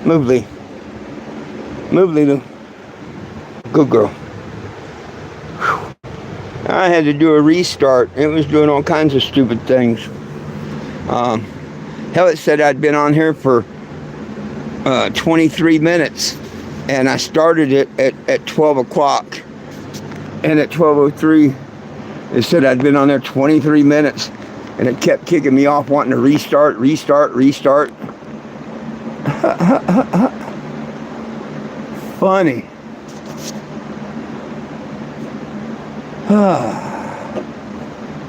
Move, Lee. Move, Lulu. Good girl. Whew. I had to do a restart. It was doing all kinds of stupid things. Hell, it said I'd been on here for 23 minutes. And I started it at 12 o'clock. And at 12:03, it said I'd been on there 23 minutes. And it kept kicking me off, wanting to restart. Funny.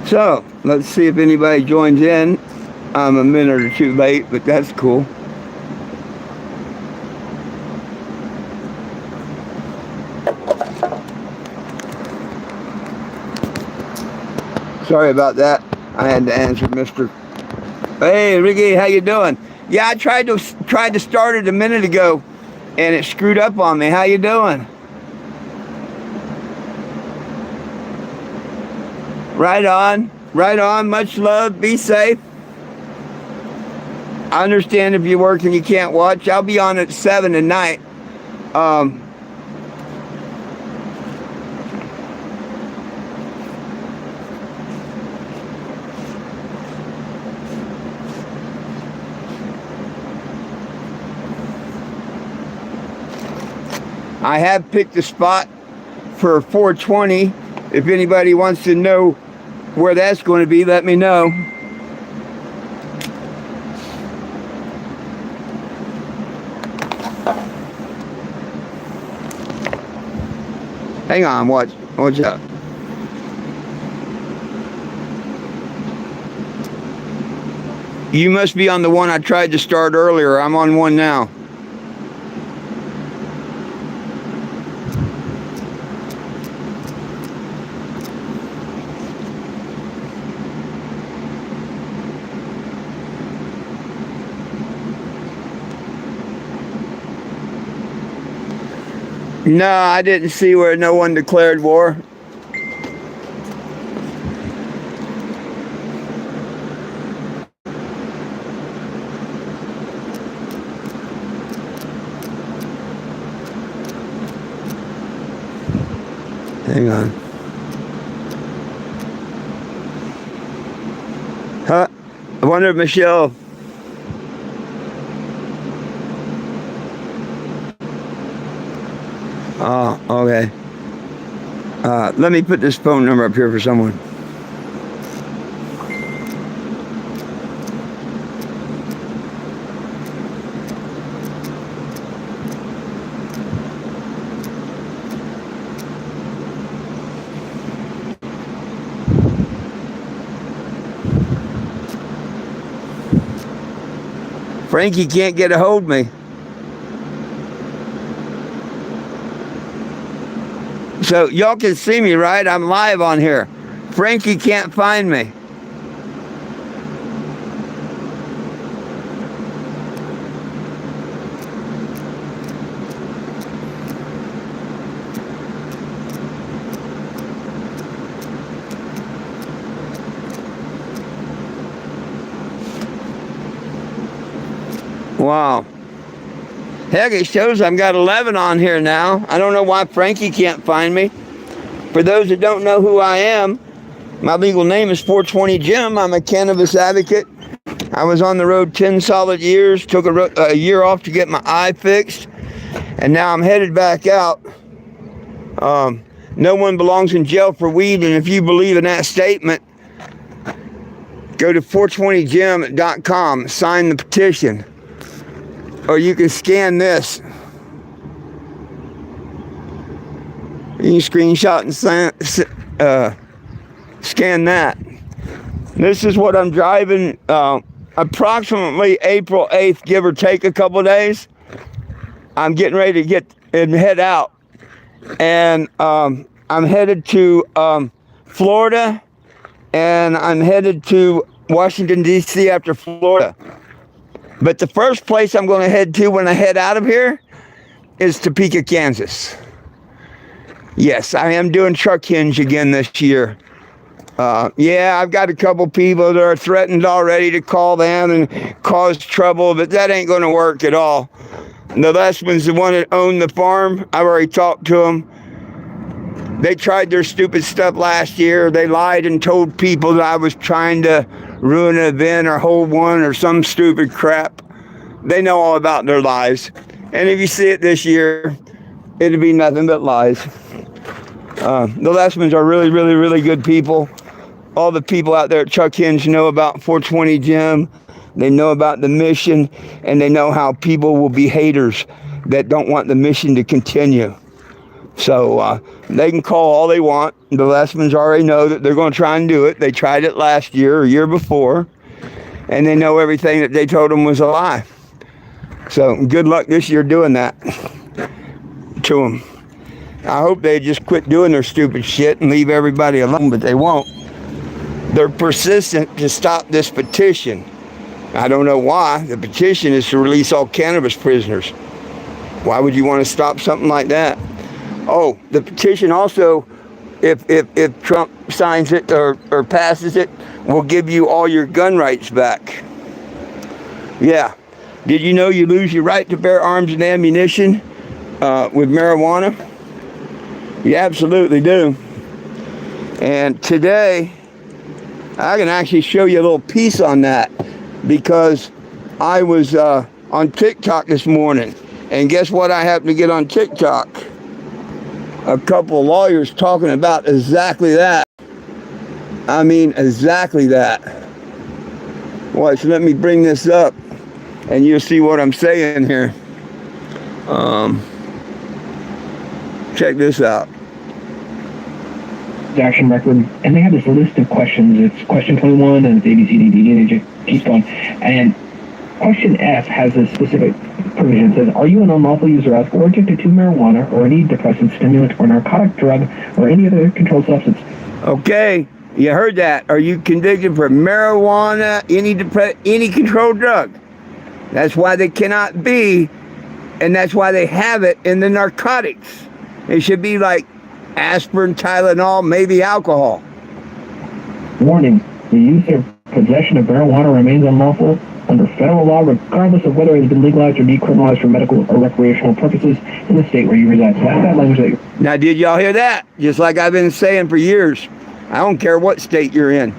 So, let's see if anybody joins in. I'm a minute or two late, but that's cool. Sorry about that. I had to answer Mr. Hey, Ricky, how you doing? Yeah, I tried to start it a minute ago, and it screwed up on me. How you doing? Right on. Much love. Be safe. I understand if you work and you can't watch. I'll be on at 7 tonight. I have picked a spot for 420. If anybody wants to know where that's going to be, let me know. Hang on, watch up. You must be on the one I tried to start earlier. I'm on one now. No, I didn't see where no one declared war. Hang on. Huh? I wonder if Michelle... Oh, okay. Let me put this phone number up here for someone. Frankie can't get a hold of me. So y'all can see me, right? I'm live on here. Frankie can't find me. Wow. Heck, it shows I've got 11 on here now. I don't know why Frankie can't find me. For those that don't know who I am, my legal name is 420 Jim. I'm a cannabis advocate. I was on the road 10 solid years, took a year off to get my eye fixed, and now I'm headed back out. No one belongs in jail for weed, and if you believe in that statement, go to 420jim.com, sign the petition. Or you can scan this. You can screenshot and scan that. This is what I'm driving approximately April 8th, give or take a couple of days. I'm getting ready to get and head out. And I'm headed to Florida, and I'm headed to Washington, D.C. after Florida. But the first place I'm going to head to when I head out of here is Topeka, Kansas. Yes, I am doing Truck Hinge again this year. Yeah, I've got a couple people that are threatened already to call them and cause trouble, but that ain't going to work at all. The last one's the one that owned the farm. I've already talked to them. They tried their stupid stuff last year. They lied and told people that I was trying to ruin an event or hold one or some stupid crap. They know all about their lies. And if you see it this year, it'll be nothing but lies. The last ones are really, really, really good people. All the people out there at Chuck Hinge know about 420 Jim. They know about the mission, and they know how people will be haters that don't want the mission to continue. So they can call all they want. The Lessmans already know that they're going to try and do it. They tried it last year or year before, and they know everything that they told them was a lie. So good luck this year doing that to them. I hope they just quit doing their stupid shit and leave everybody alone, but they won't. They're persistent to stop this petition. I don't know why. The petition is to release all cannabis prisoners. Why would you want to stop something like that? Oh, the petition also, if Trump signs it or passes it, will give you all your gun rights back. Yeah. Did you know you lose your right to bear arms and ammunition with marijuana? You absolutely do. And today, I can actually show you a little piece on that because I was on TikTok this morning. And guess what I happened to get on TikTok? A couple of lawyers talking about exactly that. I mean, exactly that. Watch, let me bring this up and you'll see what I'm saying here. Check this out. Action record, and they have this list of questions. It's question 21, and it's A, B, C, D, D, and it just keeps going. And question F has a specific provision. It says, are you an unlawful user of or addicted to marijuana or any depressant, stimulant, or narcotic drug or any other controlled substance? Okay, you heard that. Are you convicted for marijuana, any controlled drug? That's why they cannot be, and that's why they have it in the narcotics. It should be like aspirin, Tylenol, maybe alcohol. Warning, the use or possession of marijuana remains unlawful under federal law, regardless of whether it has been legalized or decriminalized for medical or recreational purposes in the state where you reside. So that's that language that Now, did y'all hear that? Just like I've been saying for years, I don't care what state you're in.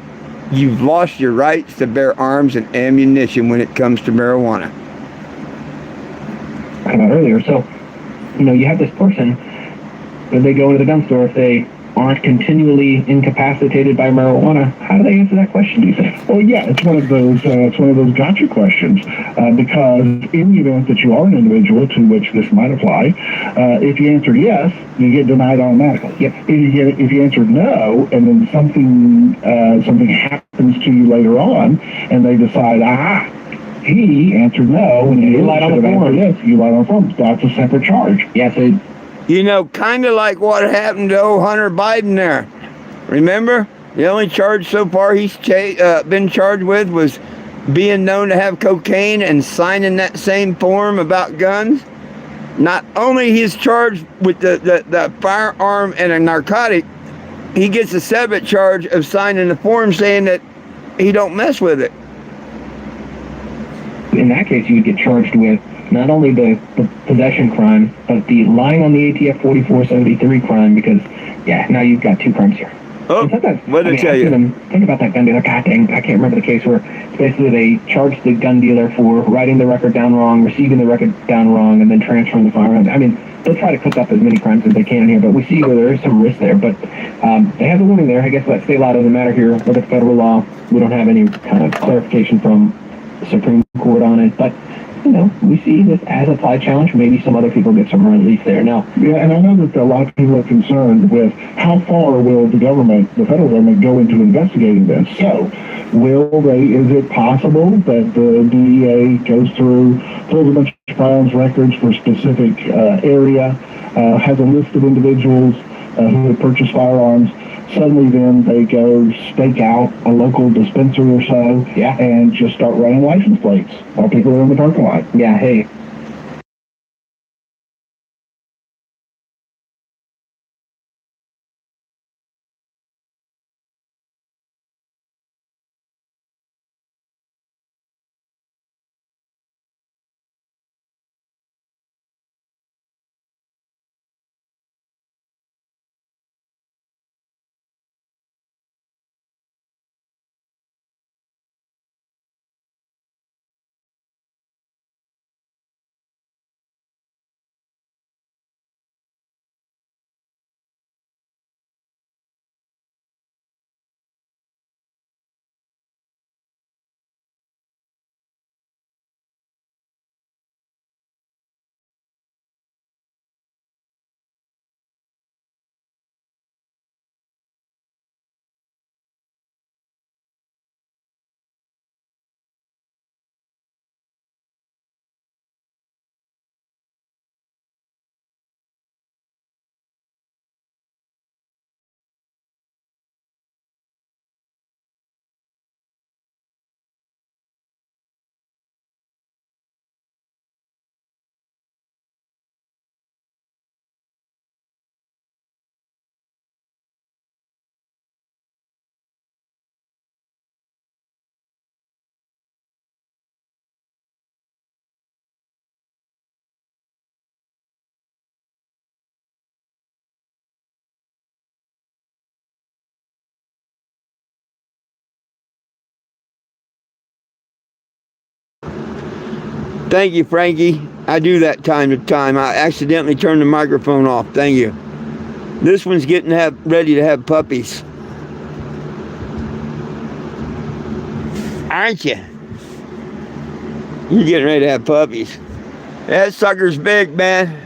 You've lost your rights to bear arms and ammunition when it comes to marijuana. About earlier. So, you have this person, when they go into the gun store, if they aren't continually incapacitated by marijuana, how do they answer that question, do you think? Well, yeah, it's one of those gotcha questions, because in the event that you are an individual to which this might apply, if you answered yes, you get denied automatically. Yep. If you answered no, and then something happens to you later on, and they decide, he answered no, and you lied on the form. Yes, you lied on the form. That's a separate charge. Yes, it. Kind of like what happened to old Hunter Biden there. Remember? The only charge so far he's been charged with was being known to have cocaine and signing that same form about guns. Not only he's charged with the firearm and a narcotic, he gets a separate charge of signing the form saying that he don't mess with it. In that case, you would get charged with not only the possession crime, but the lying on the ATF 4473 crime, because, now you've got two crimes here. Oh, what did I tell you? Think about that gun dealer. God dang, I can't remember the case where basically they charged the gun dealer for writing the record down wrong, receiving the record down wrong, and then transferring the firearms. I mean, they'll try to cook up as many crimes as they can here, but we see where there is some risk there. But they have the warning there. I guess that state law doesn't matter here. Look at federal law. We don't have any kind of clarification from the Supreme Court on it, but we see this as applied challenge. Maybe some other people get some relief there. Now, yeah, and I know that a lot of people are concerned with how far will the federal government, go into investigating this. So, is it possible that the DEA goes through, pulls a bunch of firearms records for a specific area, has a list of individuals who have purchased firearms? Suddenly then they go stake out a local dispensary or so, and just start running license plates while people are in the parking lot. Yeah, hey, Thank you, Frankie. I do that time to time. I accidentally turned the microphone off. Thank you. This one's getting ready to have puppies. Aren't you? You're getting ready to have puppies. That sucker's big, man.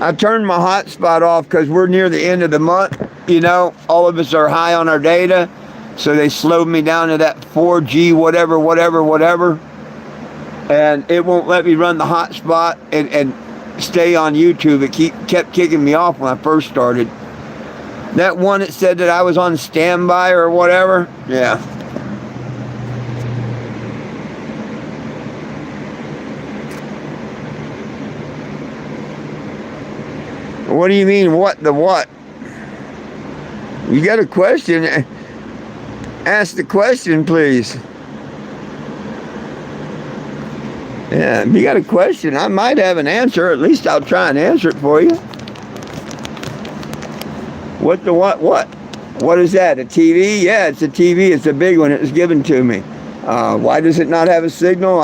I turned my hotspot off because we're near the end of the month. You know, all of us are high on our data. So they slowed me down to that 4G, whatever. And it won't let me run the hotspot and stay on YouTube. It kept kicking me off when I first started. That one that said that I was on standby or whatever. Yeah. What do you mean, what the what? You got a question? Ask the question, please. Yeah, if you got a question, I might have an answer. At least I'll try and answer it for you. What the what? What? What is that? A TV? Yeah, it's a TV. It's a big one. It was given to me. Why does it not have a signal?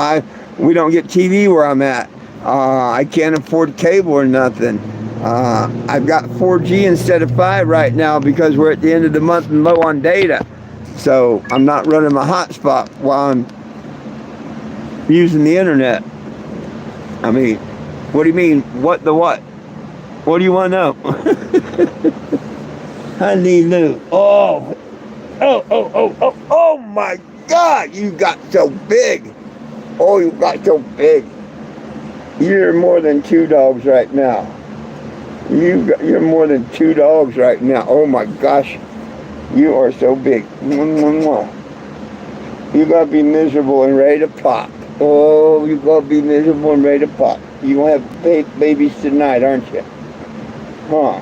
We don't get TV where I'm at. I can't afford cable or nothing. I've got 4G instead of 5 right now because we're at the end of the month and low on data. So I'm not running my hotspot while I'm using the internet. I mean, what do you mean, what the what? What do you want to know? Honey Lou. Oh my God, you got so big. Oh, you got so big. You're more than 2 dogs right now. You're more than 2 dogs right now. Oh my gosh. You are so big. You gotta be miserable and ready to pop. Oh, you gotta be miserable and ready to pop. You gonna have babies tonight, aren't you? Huh?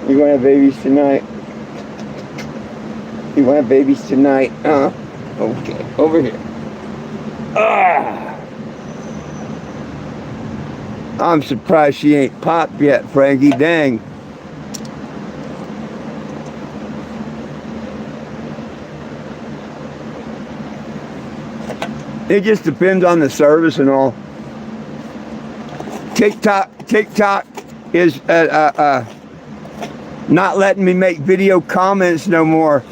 You gonna have babies tonight? You gonna have babies tonight? Okay, over here. I'm surprised she ain't popped yet, Frankie. Dang. It just depends on the service and all. TikTok is not letting me make video comments no more.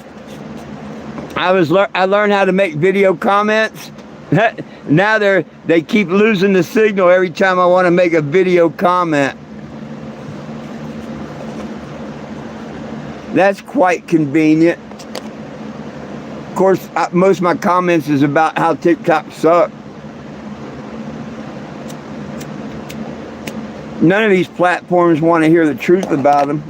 I learned how to make video comments. Now they keep losing the signal every time I want to make a video comment. That's quite convenient. Of course, most of my comments is about how TikTok sucks. None of these platforms want to hear the truth about them.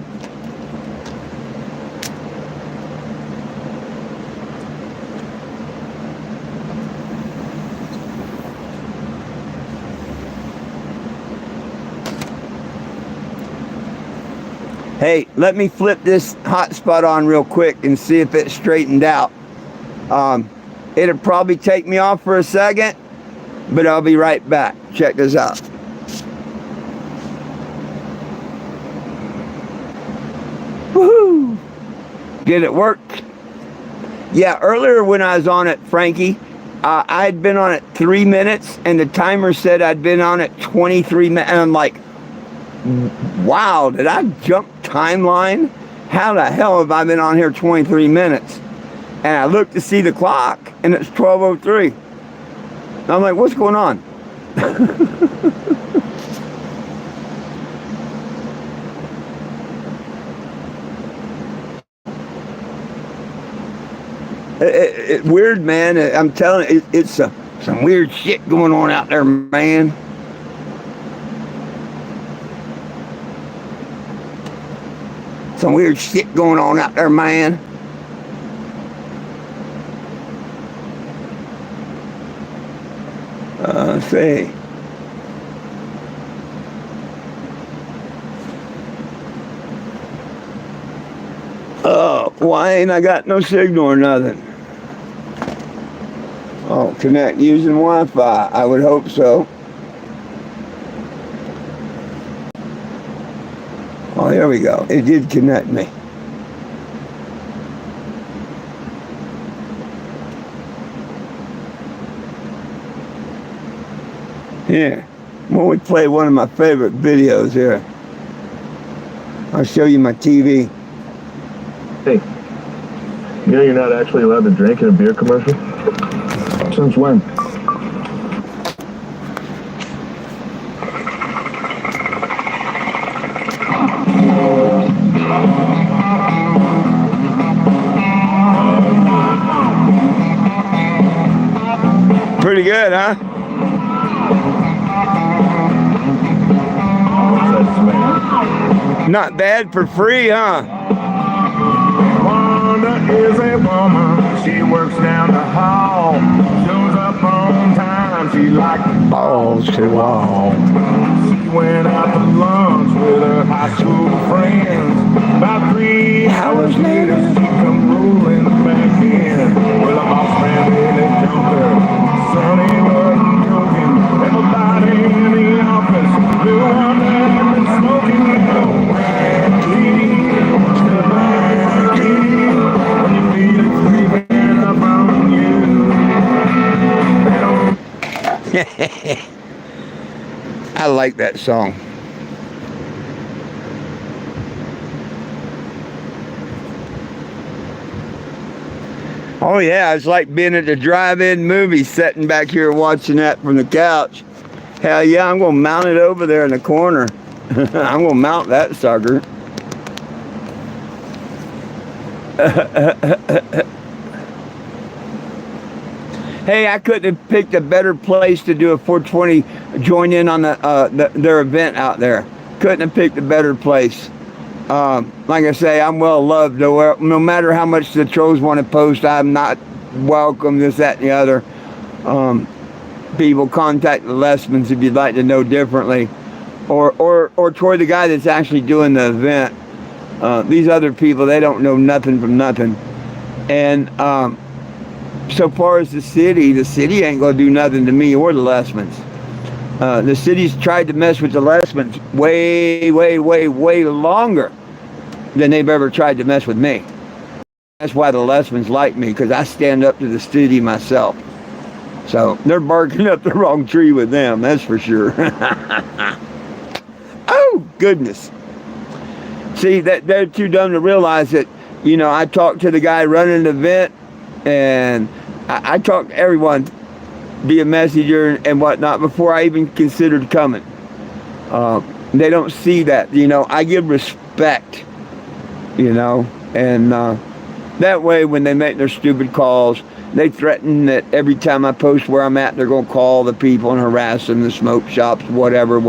Hey, let me flip this hotspot on real quick and see if it's straightened out. It'll probably take me off for a second, but I'll be right back. Check this out. Woohoo! Did it work? Yeah, earlier when I was on it, Frankie, I'd been on it 3 minutes, and the timer said I'd been on it 23 minutes, and I'm like, wow, did I jump timeline? How the hell have I been on here 23 minutes? And I looked to see the clock, and it's 12:03. I'm like, what's going on? It's weird, man. I'm telling you, it's some weird shit going on out there, man. Some weird shit going on out there, man. See. Oh, why ain't I got no signal or nothing? Oh, connect using Wi-Fi. I would hope so. Oh, there we go. It did connect me. Here, when we play one of my favorite videos here, I'll show you my TV. Hey, you know you're not actually allowed to drink in a beer commercial? Since when? Pretty good, huh? What's that smell? Not bad for free, huh? Wanda is a woman. She works down the hall. Shows up on time. She like Balls to wall. She went out to lunch with her high school friends. About 3 hours later, she come rolling back in. Well, a boss man really jumped her. Sonny wasn't joking. Everybody in the office knew Wanda had been smoking. When you feel it creeping up on you. I like that song. Oh yeah, it's like being at the drive-in movie, sitting back here watching that from the couch. Hell yeah, I'm gonna mount it over there in the corner. I'm gonna mount that sucker. Hey, I couldn't have picked a better place to do a 420 join in on their event out there. Couldn't have picked a better place. Like I say, I'm well loved. No matter how much the trolls want to post, I'm not welcome, this, that, and the other. People contact the Lessmans if you'd like to know differently. Or Troy, the guy that's actually doing the event. These other people, they don't know nothing from nothing. And so far as the city ain't gonna do nothing to me or the Lessmans. The city's tried to mess with the Lessmans way longer than they've ever tried to mess with me. That's why the Lessmans like me, because I stand up to the city myself. So they're barking up the wrong tree with them, that's for sure. Oh, goodness. See, that they're too dumb to realize that, you know, I talked to the guy running the event, and I talked to everyone via messenger and whatnot before I even considered coming. They don't see that, you know. I give respect, you know, and that way when they make their stupid calls, they threaten that every time I post where I'm at, they're going to call the people and harass them, the smoke shops, whatever.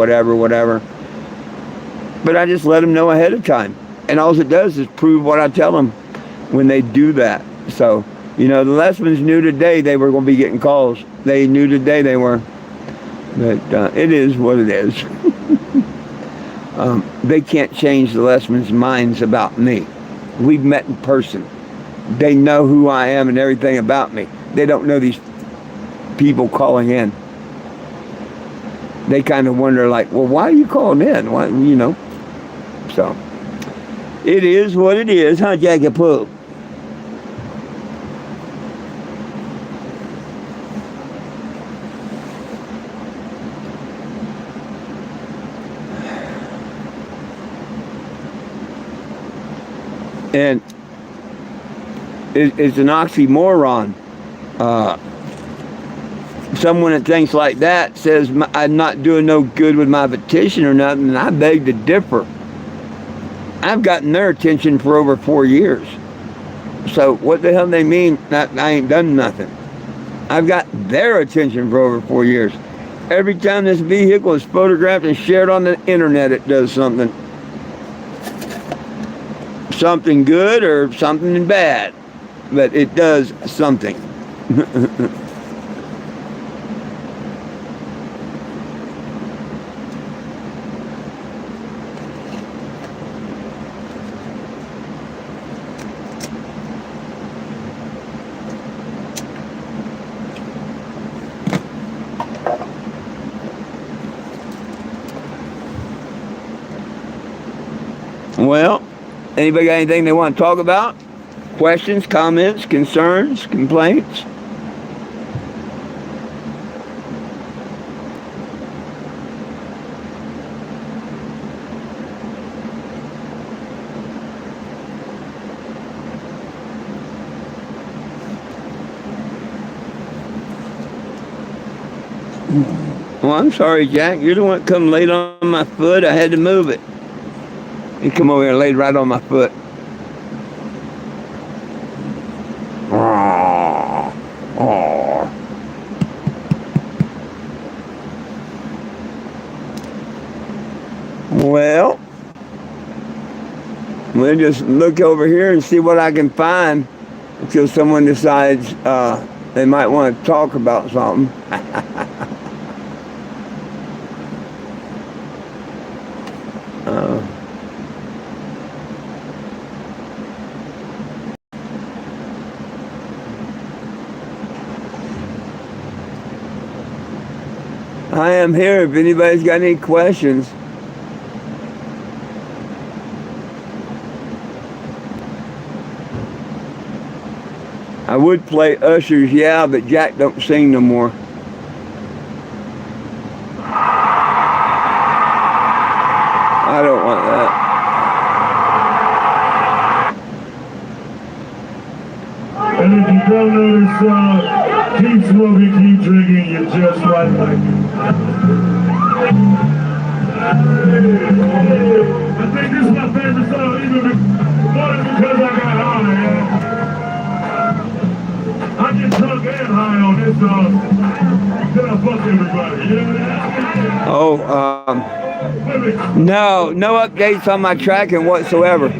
But I just let them know ahead of time. And all it does is prove what I tell them when they do that. So, you know, the Lessmans knew today they were going to be getting calls. They knew today they were. But it is what it is. They can't change the Lessmans' minds about me. We've met in person. They know who I am and everything about me. They don't know these people calling in. They kind of wonder, like, well, why are you calling in? Why, you know? So, it is what it is, huh, Jackie Poo? And it's an oxymoron. Someone that thinks like that says I'm not doing no good with my petition or nothing, and I beg to differ. I've gotten their attention for over 4 years. So what the hell they mean I ain't done nothing? I've got their attention for over 4 years. Every time this vehicle is photographed and shared on the internet, it does something. Something good or something bad. But it does something. Well, anybody got anything they want to talk about? Questions, comments, concerns, complaints? Well, I'm sorry, Jack. You're the one that come laid on my foot. I had to move it. You come over here and laid right on my foot. Oh, oh. Well, we'll just look over here and see what I can find until someone decides they might want to talk about something. I am here if anybody's got any questions. I would play Usher's Yeah, but Jack don't sing no more. I don't want that. And if you don't know this song, keep smoking, keep drinking, you're just right like it. I think this is my favorite song, even more because I got high. I get drunk and high on this song. Then I fuck everybody, you know that? Oh, no updates on my tracking whatsoever.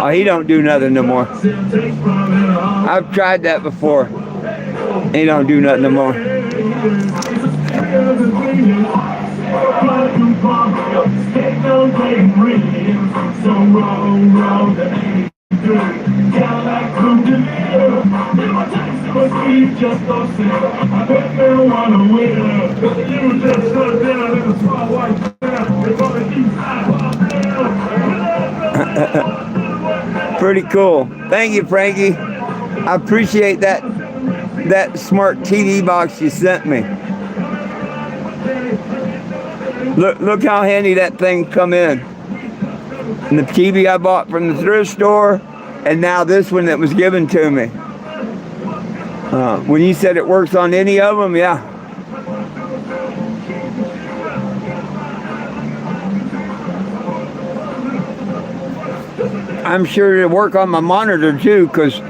Oh, he don't do nothing no more. I've tried that before. He don't do nothing no more. Pretty cool. Thank you, Frankie. I appreciate that smart TV box you sent me. Look how handy that thing come in. And the TV I bought from the thrift store, and now this one that was given to me. When you said it works on any of them, yeah. I'm sure it'll work on my monitor too, because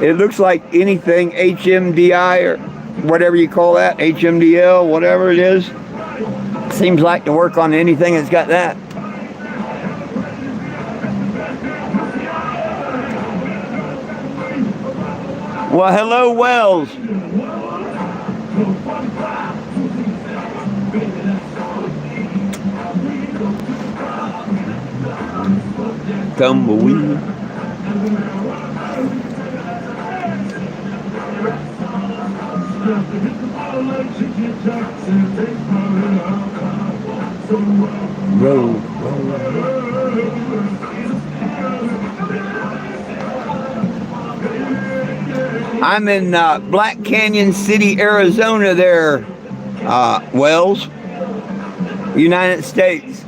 it looks like anything HMDI or whatever you call that, HMDL, whatever it is. Seems like to work on anything that's got that. Well, hello, Wells. Tumbleweed. Road. I'm in Black Canyon City, Arizona there, Wells, United States.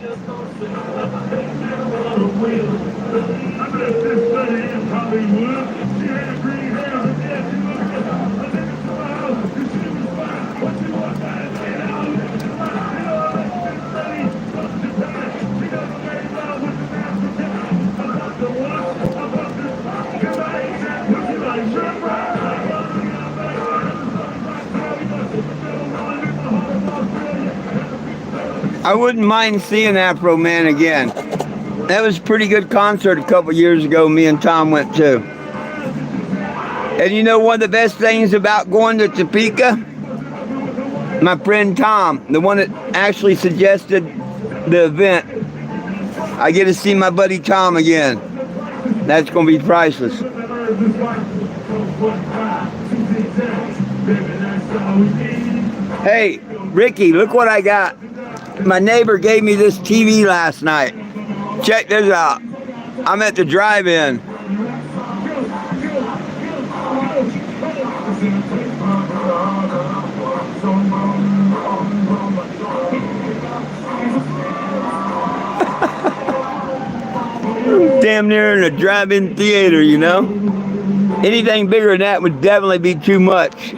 I wouldn't mind seeing Afro Man again. That was a pretty good concert a couple years ago me and Tom went to. And you know one of the best things about going to Topeka? My friend Tom, the one that actually suggested the event. I get to see my buddy Tom again. That's going to be priceless. Hey, Ricky, look what I got. My neighbor gave me this TV last night. Check this out. I'm at the drive-in. damn near in a drive-in theater, you know? Anything bigger than that would definitely be too much.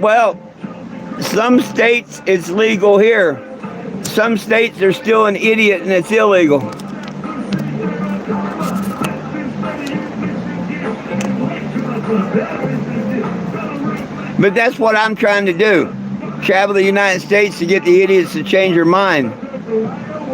Well, some states it's legal here. Some states are still an idiot and it's illegal. But that's what I'm trying to do. Travel the United States to get the idiots to change their mind.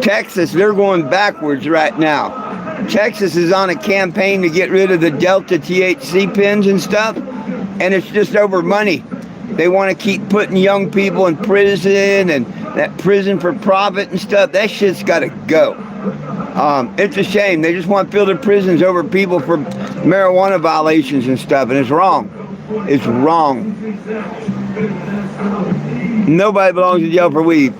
Texas, they're going backwards right now. Texas is on a campaign to get rid of the Delta THC pins and stuff, and it's just over money. They want to keep putting young people in prison and that prison for profit and stuff. That shit's got to go. It's a shame. They just want to fill their prisons over people for marijuana violations and stuff, and it's wrong. It's wrong. Nobody belongs in jail for weed.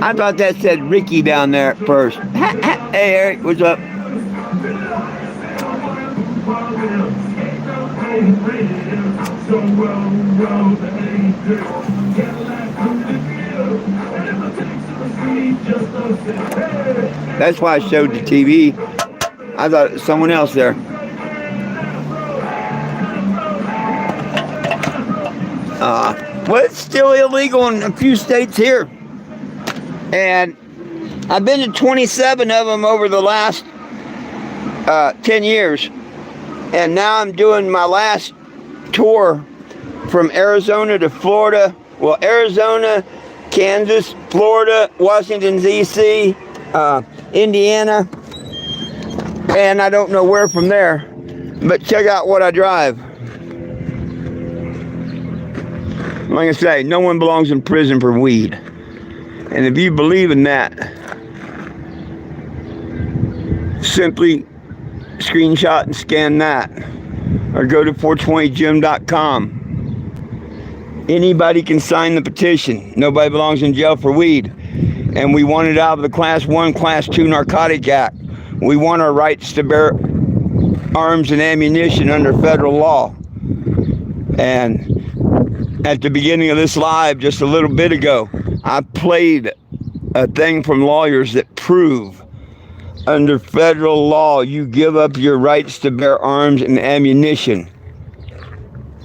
I thought that said Ricky down there at first. Hey Eric, what's up? That's why I showed the TV. I thought it was someone else there. Well, it's still illegal in a few states here. And I've been to 27 of them over the last 10 years. And now I'm doing my last tour from Arizona to Florida. Well, Arizona, Kansas, Florida, Washington, D.C., Indiana, and I don't know where from there. But check out what I drive. Like I say, no one belongs in prison for weed. And if you believe in that, simply screenshot and scan that. Or go to 420gym.com. Anybody can sign the petition. Nobody belongs in jail for weed. And we want it out of the Class 1, Class 2 Narcotic Act. We want our rights to bear arms and ammunition under federal law. And at the beginning of this live, just a little bit ago, I played a thing from lawyers that prove under federal law, you give up your rights to bear arms and ammunition.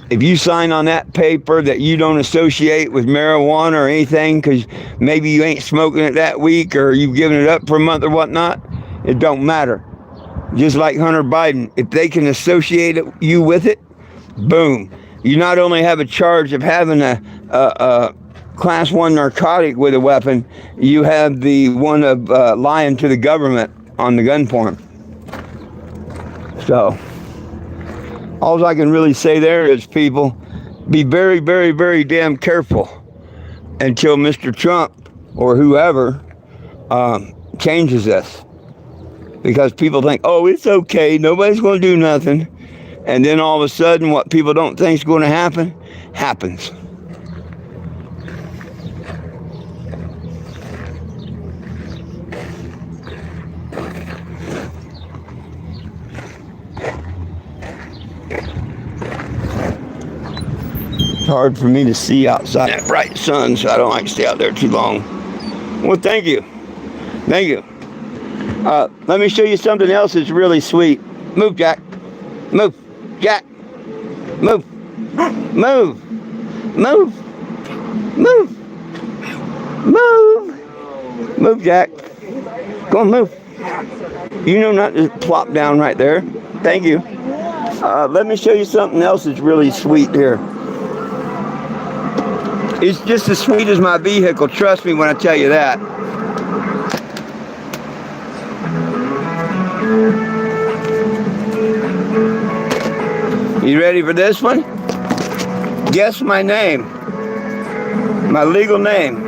If you sign on that paper that you don't associate with marijuana or anything because maybe you ain't smoking it that week or you've given it up for a month or whatnot, it don't matter. Just like Hunter Biden, if they can associate you with it, boom. You not only have a charge of having a Class 1 narcotic with a weapon, you have the one of lying to the government on the gun form. So, all I can really say there is, people, be very, very, very damn careful until Mr. Trump or whoever changes this. Because people think, oh, it's okay, nobody's going to do nothing. And then all of a sudden, what people don't think is going to happen, happens. It's hard for me to see outside that bright sun, so I don't like to stay out there too long. Well, thank you. Thank you. Let me show you something else that's really sweet. Move, Jack. Move. Jack. Move. Move. Move. Move. Move. Move, Jack. Go on, move. You know not to plop down right there. Thank you. Let me show you something else that's really sweet here. It's just as sweet as my vehicle. Trust me when I tell you that. You ready for this one? Guess my name. My legal name.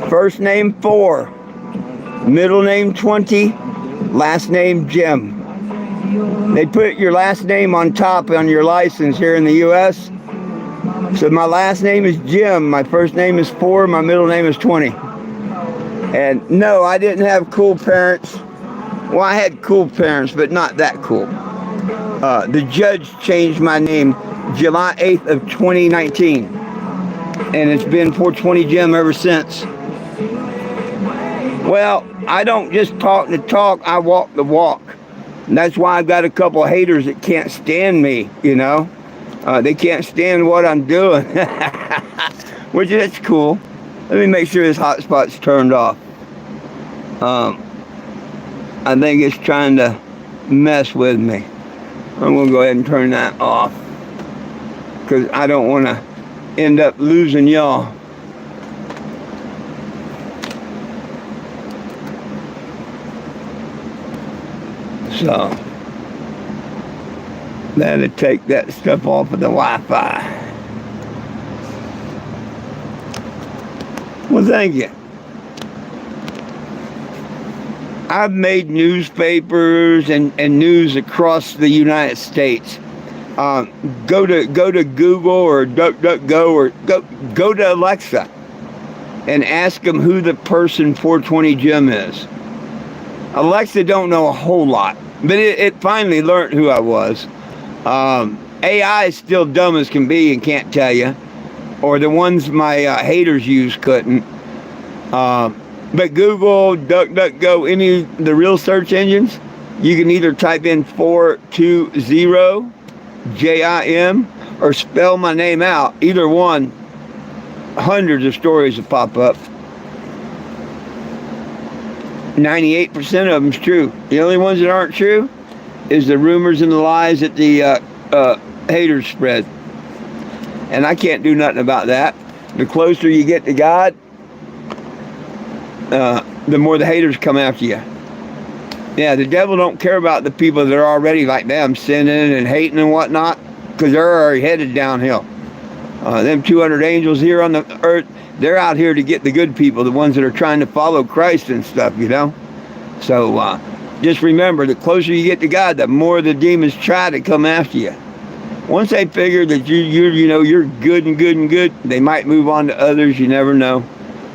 First name 4. Middle name 20. Last name Jim. They put your last name on top on your license here in the U.S. So my last name is Jim, my first name is 4, my middle name is 20. And no, I didn't have cool parents. Well, I had cool parents, but not that cool. The judge changed my name July 8th of 2019. And it's been 420 Jim ever since. Well, I don't just talk the talk, I walk the walk. And that's why I've got a couple of haters that can't stand me, you know. They can't stand what I'm doing. Which is cool. Let me make sure this hotspot's turned off. I think it's trying to mess with me. I'm going to go ahead and turn that off. Because I don't want to end up losing y'all. So, that'll take that stuff off of the Wi-Fi. Well, thank you. I've made newspapers and news across the United States. Go to Google or DuckDuckGo or go to Alexa and ask them who the person 420 Jim is. Alexa don't know a whole lot, but it finally learned who I was. AI is still dumb as can be and can't tell you, or the ones my haters use couldn't. But Google, DuckDuckGo, any of the real search engines, you can either type in 420 JIM or spell my name out. Either one, hundreds of stories will pop up. 98% of them's true. The only ones that aren't true is the rumors and the lies that the haters spread. And I can't do nothing about that. The closer you get to God, the more the haters come after you. Yeah, the devil don't care about the people that are already like them, sinning and hating and whatnot, because they're already headed downhill. Them 200 angels here on the earth, they're out here to get the good people, the ones that are trying to follow Christ and stuff, you know. So just remember, the closer you get to God, the more the demons try to come after you. Once they figure that you're good and good and good, they might move on to others. You never know.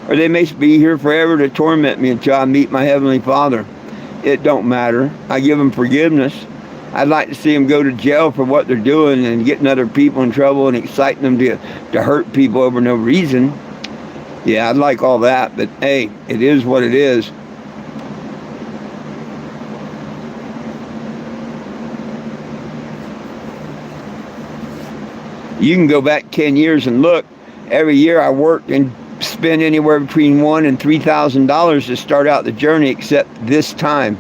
Or they may be here forever to torment me until I meet my Heavenly Father. It don't matter. I give them forgiveness. I'd like to see them go to jail for what they're doing and getting other people in trouble and exciting them to hurt people over no reason. Yeah, I'd like all that, but hey, it is what it is. You can go back 10 years and look. Every year I worked and spent anywhere between $1,000 and $3,000 to start out the journey, except this time.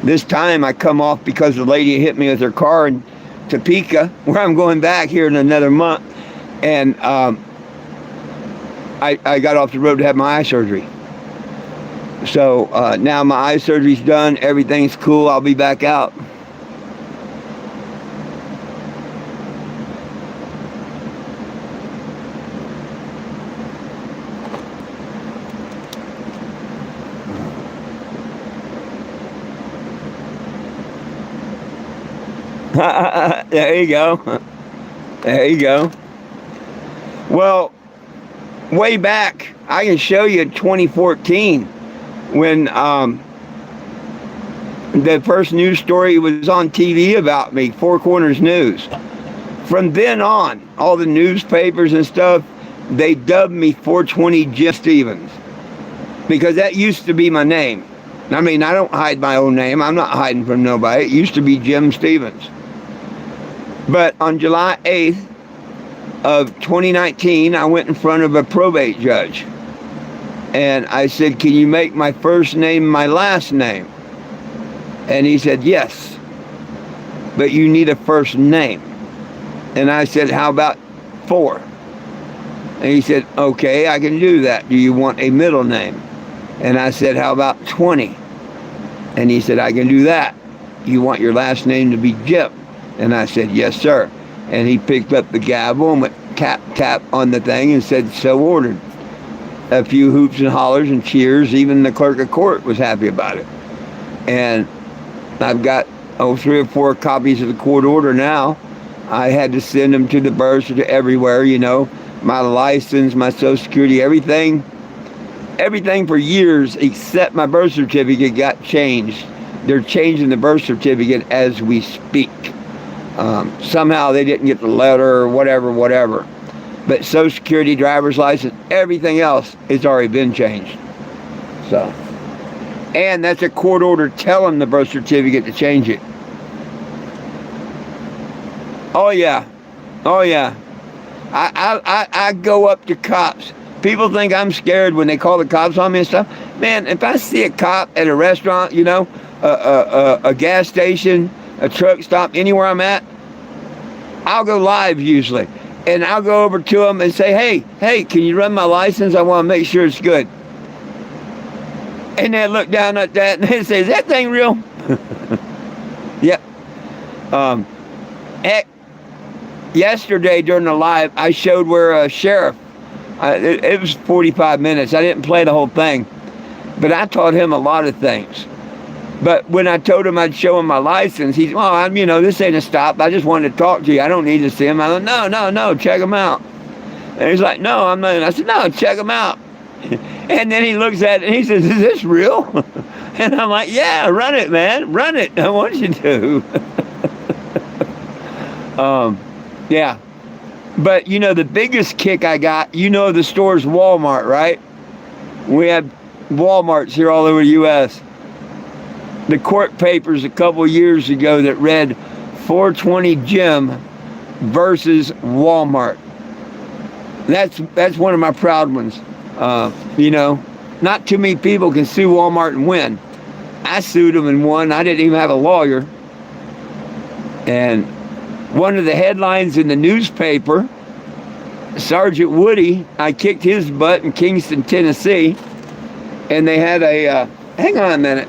This time I come off because the lady hit me with her car in Topeka, where I'm going back here in another month. And I got off the road to have my eye surgery. So now my eye surgery's done. Everything's cool. I'll be back out. There you go. There you go. Well, way back, I can show you 2014 when the first news story was on TV about me, Four Corners News. From then on, all the newspapers and stuff, they dubbed me 420 Jim Stevens, because that used to be my name. I mean, I don't hide my own name. I'm not hiding from nobody. It used to be Jim Stevens. But on July 8th of 2019, I went in front of a probate judge. And I said, can you make my first name my last name? And he said, yes, but you need a first name. And I said, how about 4? And he said, okay, I can do that. Do you want a middle name? And I said, how about 20? And he said, I can do that. You want your last name to be Jim? And I said, yes, sir. And he picked up the gavel and went tap, tap on the thing and said, so ordered. A few hoops and hollers and cheers. Even the clerk of court was happy about it. And I've got 3 or 4 copies of the court order now. I had to send them to the bursar, to everywhere, my license, my Social Security, everything for years except my birth certificate got changed. They're changing the birth certificate as we speak. Somehow they didn't get the letter or whatever. But Social Security, driver's license, everything else has already been changed. So, and that's a court order telling the birth certificate to change it. Oh yeah. I go up to cops. People think I'm scared when they call the cops on me and stuff. Man, if I see a cop at a restaurant, a gas station, a truck stop, anywhere I'm at, I'll go live usually. And I'll go over to them and say, hey, can you run my license? I want to make sure it's good. And they look down at that and they say, is that thing real? Yep. Yesterday during the live, I showed where a sheriff, it was 45 minutes. I didn't play the whole thing, but I taught him a lot of things. But when I told him I'd show him my license, he's, this ain't a stop. I just wanted to talk to you. I don't need to see him. I go, no, check him out. And he's like, no, I'm not. I said, no, check him out. And then he looks at it and he says, is this real? And I'm like, yeah, run it, man. Run it. I want you to. Yeah. But, the biggest kick I got, the store's Walmart, right? We have Walmarts here all over the U.S. The court papers a couple years ago that read 420 Jim versus Walmart. That's one of my proud ones. Not too many people can sue Walmart and win. I sued them and won. I didn't even have a lawyer. And one of the headlines in the newspaper, Sergeant Woody, I kicked his butt in Kingston, Tennessee, and they had a, hang on a minute.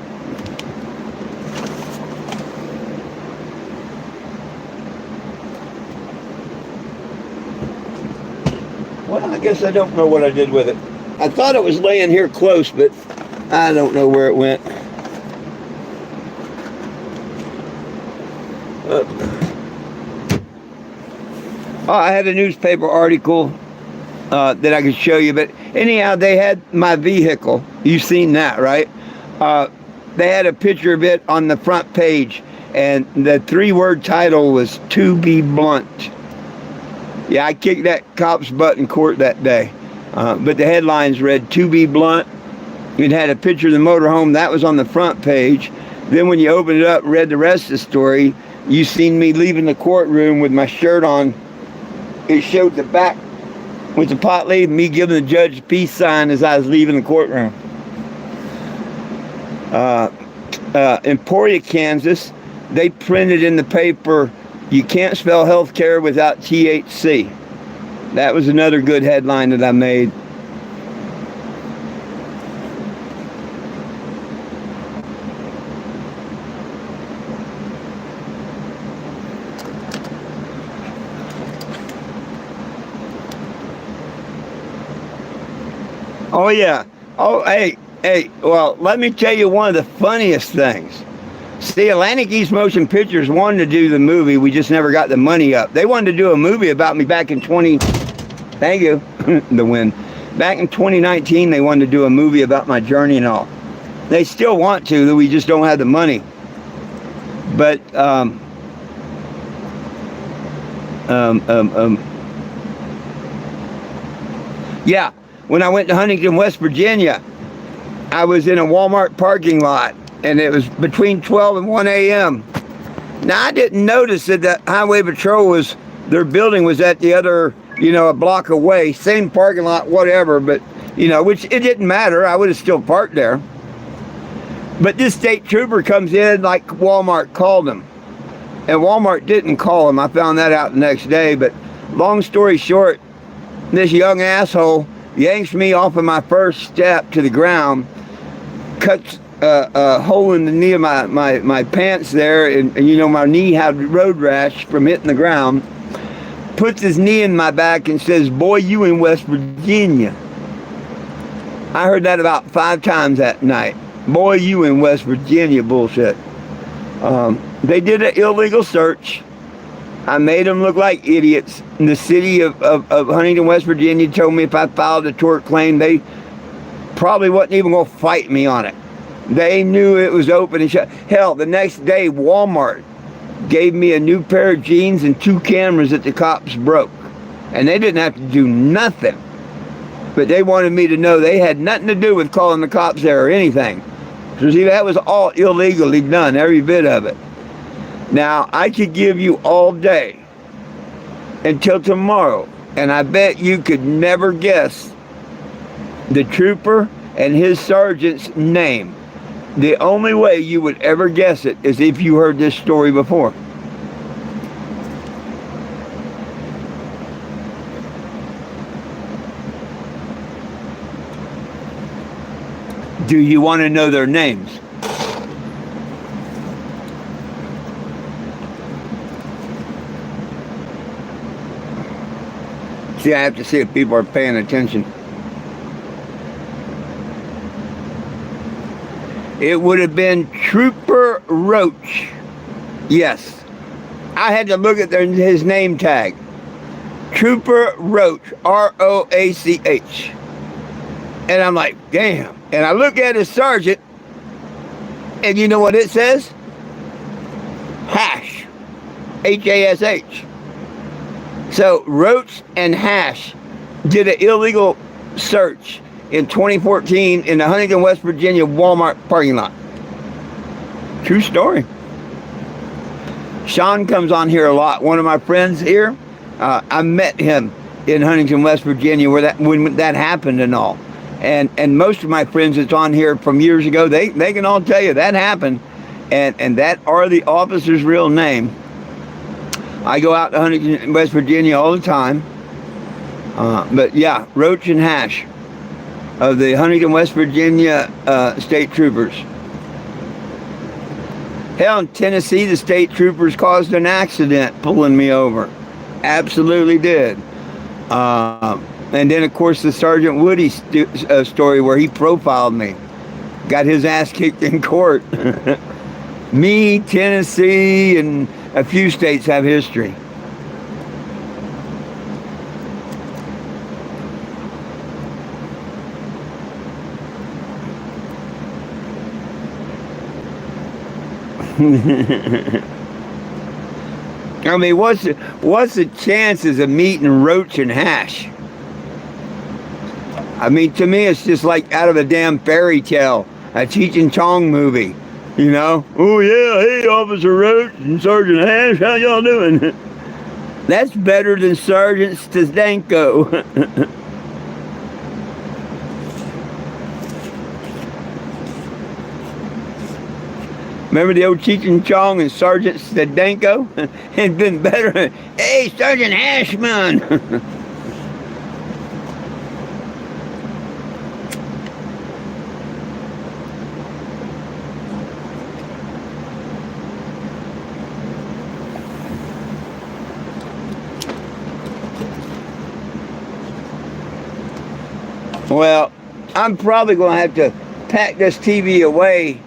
Well, I guess I don't know what I did with it. I thought it was laying here close, but I don't know where it went. I had a newspaper article that I could show you, but anyhow, they had my vehicle. You've seen that, right? They had a picture of it on the front page, and the 3-word title was "To Be Blunt." Yeah, I kicked that cop's butt in court that day. But the headlines read, "To Be Blunt." It had a picture of the motorhome. That was on the front page. Then when you opened it up and read the rest of the story, you seen me leaving the courtroom with my shirt on. It showed the back with the pot leaf, me giving the judge a peace sign as I was leaving the courtroom. Emporia, Kansas, they printed in the paper, "You can't spell healthcare without THC." That was another good headline that I made. Oh, yeah. Oh, hey, well, let me tell you one of the funniest things. See, Atlantic East Motion Pictures wanted to do the movie. We just never got the money up. They wanted to do a movie about me back in thank you, the wind. Back in 2019, they wanted to do a movie about my journey and all. They still want to, we just don't have the money. But, yeah. When I went to Huntington, West Virginia, I was in a Walmart parking lot, and it was between 12 and 1 a.m. Now, I didn't notice that the Highway Patrol their building was at the other, a block away, same parking lot, whatever, but, which it didn't matter. I would have still parked there. But this state trooper comes in like Walmart called him. And Walmart didn't call him. I found that out the next day. But long story short, this young asshole yanks me off of my first step to the ground, cuts a hole in the knee of my pants there, and my knee had road rash from hitting the ground, puts his knee in my back and says, "Boy, you in West Virginia." I heard that about 5 times that night. "Boy, you in West Virginia," bullshit. They did an illegal search. I made them look like idiots. And the city of Huntington, West Virginia told me if I filed a tort claim, they probably wasn't even going to fight me on it. They knew it was open and shut. Hell, the next day, Walmart gave me a new pair of jeans and 2 cameras that the cops broke. And they didn't have to do nothing. But they wanted me to know they had nothing to do with calling the cops there or anything. So see, that was all illegally done, every bit of it. Now, I could give you all day until tomorrow, and I bet you could never guess the trooper and his sergeant's name. The only way you would ever guess it is if you heard this story before. Do you want to know their names? See, I have to see if people are paying attention. It would have been Trooper Roach. Yes. I had to look at his name tag. Trooper Roach. R-O-A-C-H. And I'm like, damn. And I look at his sergeant, and you know what it says? Hash. H-A-S-H. So Roach and Hash did an illegal search in 2014 in the Huntington, West Virginia Walmart parking lot. True story. Sean comes on here a lot. One of my friends here, I met him in Huntington, West Virginia, when that happened and all. And most of my friends that's on here from years ago, they can all tell you that happened, and that are the officer's real name. I go out to Huntington, West Virginia all the time. But yeah, Roach and Hash of the Huntington, West Virginia state troopers. Hell, in Tennessee, the state troopers caused an accident pulling me over. Absolutely did. And then, of course, the Sergeant Woody story where he profiled me. Got his ass kicked in court. Me, Tennessee, and a few states have history. I mean, what's the chances of meeting Roach and Hash? I mean, to me, it's just like out of a damn fairy tale, a Cheech and Chong movie, you know? Oh yeah, hey, Officer Roach and Sergeant Hash, how y'all doing? That's better than Sergeant Stadenko. Remember the old Cheech and Chong and Sergeant Stadenko? It'd been better. Hey, Sergeant Hashman. Well, I'm probably going to have to pack this TV away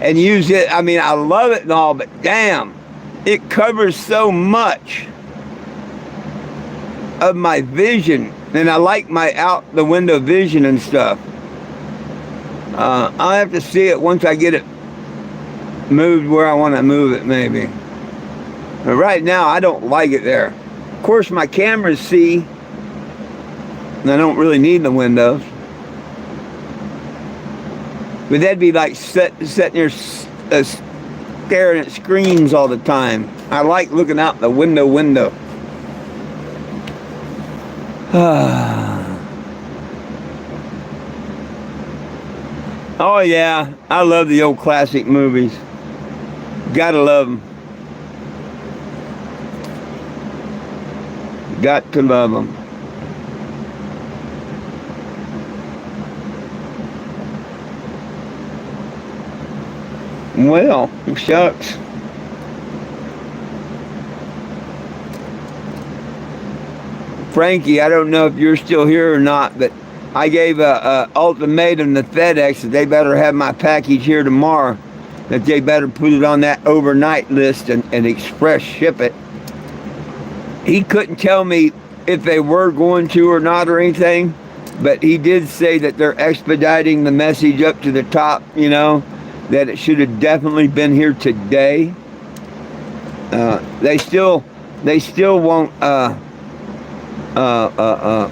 and use it. I mean, I love it and all, but damn, it covers so much of my vision, and I like my out the window vision and stuff. I'll have to see it once I get it moved where I want to move it, maybe. But right now, I don't like it there. Of course, my cameras see, and I don't really need the windows. But that'd be like sitting there staring at screens all the time. I like looking out the window. Oh yeah, I love the old classic movies. Gotta love them. Got to love them. Well, shucks. Frankie, I don't know if you're still here or not, but I gave a ultimatum to FedEx that they better have my package here tomorrow. that they better put it on that overnight list and express ship it. He couldn't tell me if they were going to or not or anything, but he did say that they're expediting the message up to the top, you know, that it should have definitely been here today. They still won't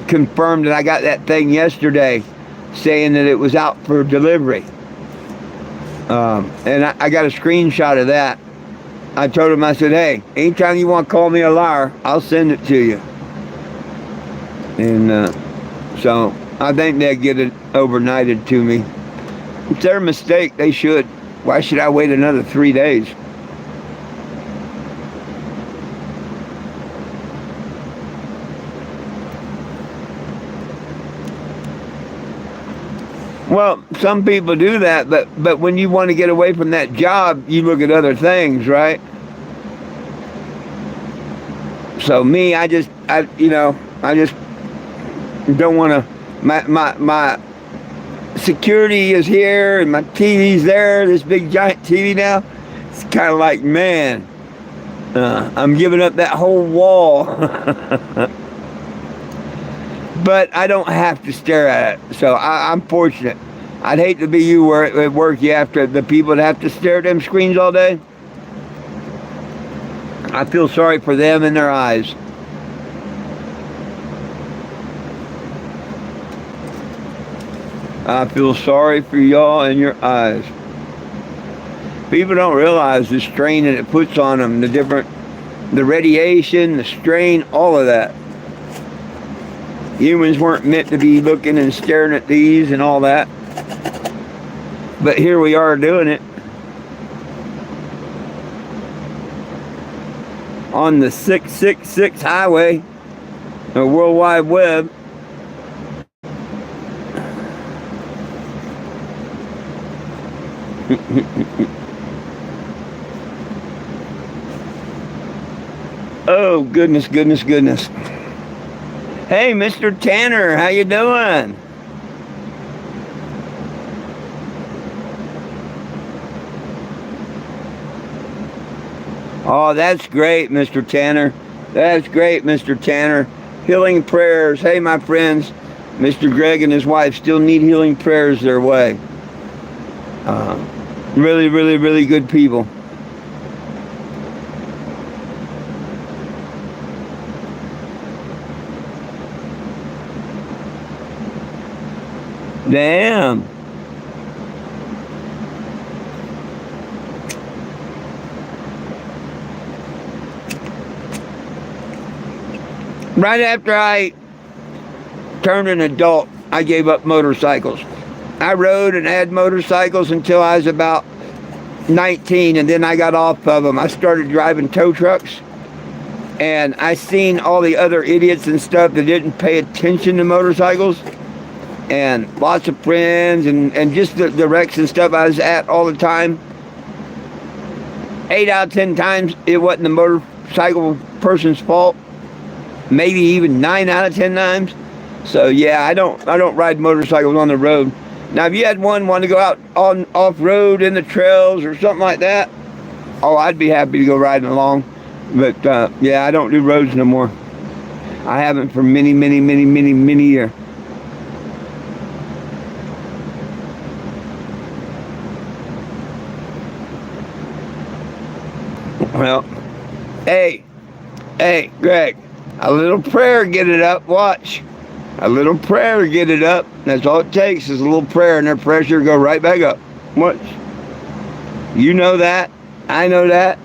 confirm that I got that thing yesterday saying that it was out for delivery. And I got a screenshot of that. I told him, I said, hey, anytime you want to call me a liar, I'll send it to you. And so I think they'll get it overnighted to me. It's their mistake. They should. Why should I wait another 3 days? Well, some people do that, but when you want to get away from that job, you look at other things, right? So me, I just don't want to. My security is here and my TV's there. This big giant TV now. It's kind of like, man, I'm giving up that whole wall. But I don't have to stare at it, so I'm fortunate. I'd hate to be you where at work you have to, the people that have to stare at them screens all day. I feel sorry for them and their eyes. I feel sorry for y'all and your eyes. People don't realize the strain that it puts on them, the radiation, the strain, all of that. Humans weren't meant to be looking and staring at these and all that. But here we are doing it. On the 666 highway, the World Wide Web. Oh, goodness, goodness, goodness. Hey, Mr. Tanner, how you doing? Oh, that's great, Mr. Tanner. That's great, Mr. Tanner. Healing prayers. Hey, my friends, Mr. Greg and his wife still need healing prayers their way. Really, really, really good people. Damn. Right after I turned an adult, I gave up motorcycles. I rode and had motorcycles until I was about 19, and then I got off of them. I started driving tow trucks, and I seen all the other idiots and stuff that didn't pay attention to motorcycles, and lots of friends, and just the wrecks and stuff I was at all the time. 8 out of 10 times, it wasn't the motorcycle person's fault. Maybe even 9 out of 10 times. So yeah, I don't ride motorcycles on the road. Now, if you had want to go out on off-road in the trails or something like that, oh, I'd be happy to go riding along. But yeah, I don't do roads no more. I haven't for many, many, many, many, many years. Well, hey, Greg, a little prayer, get it up, watch. A little prayer, get it up. That's all it takes is a little prayer, and their pressure go right back up. Watch. You know that. I know that.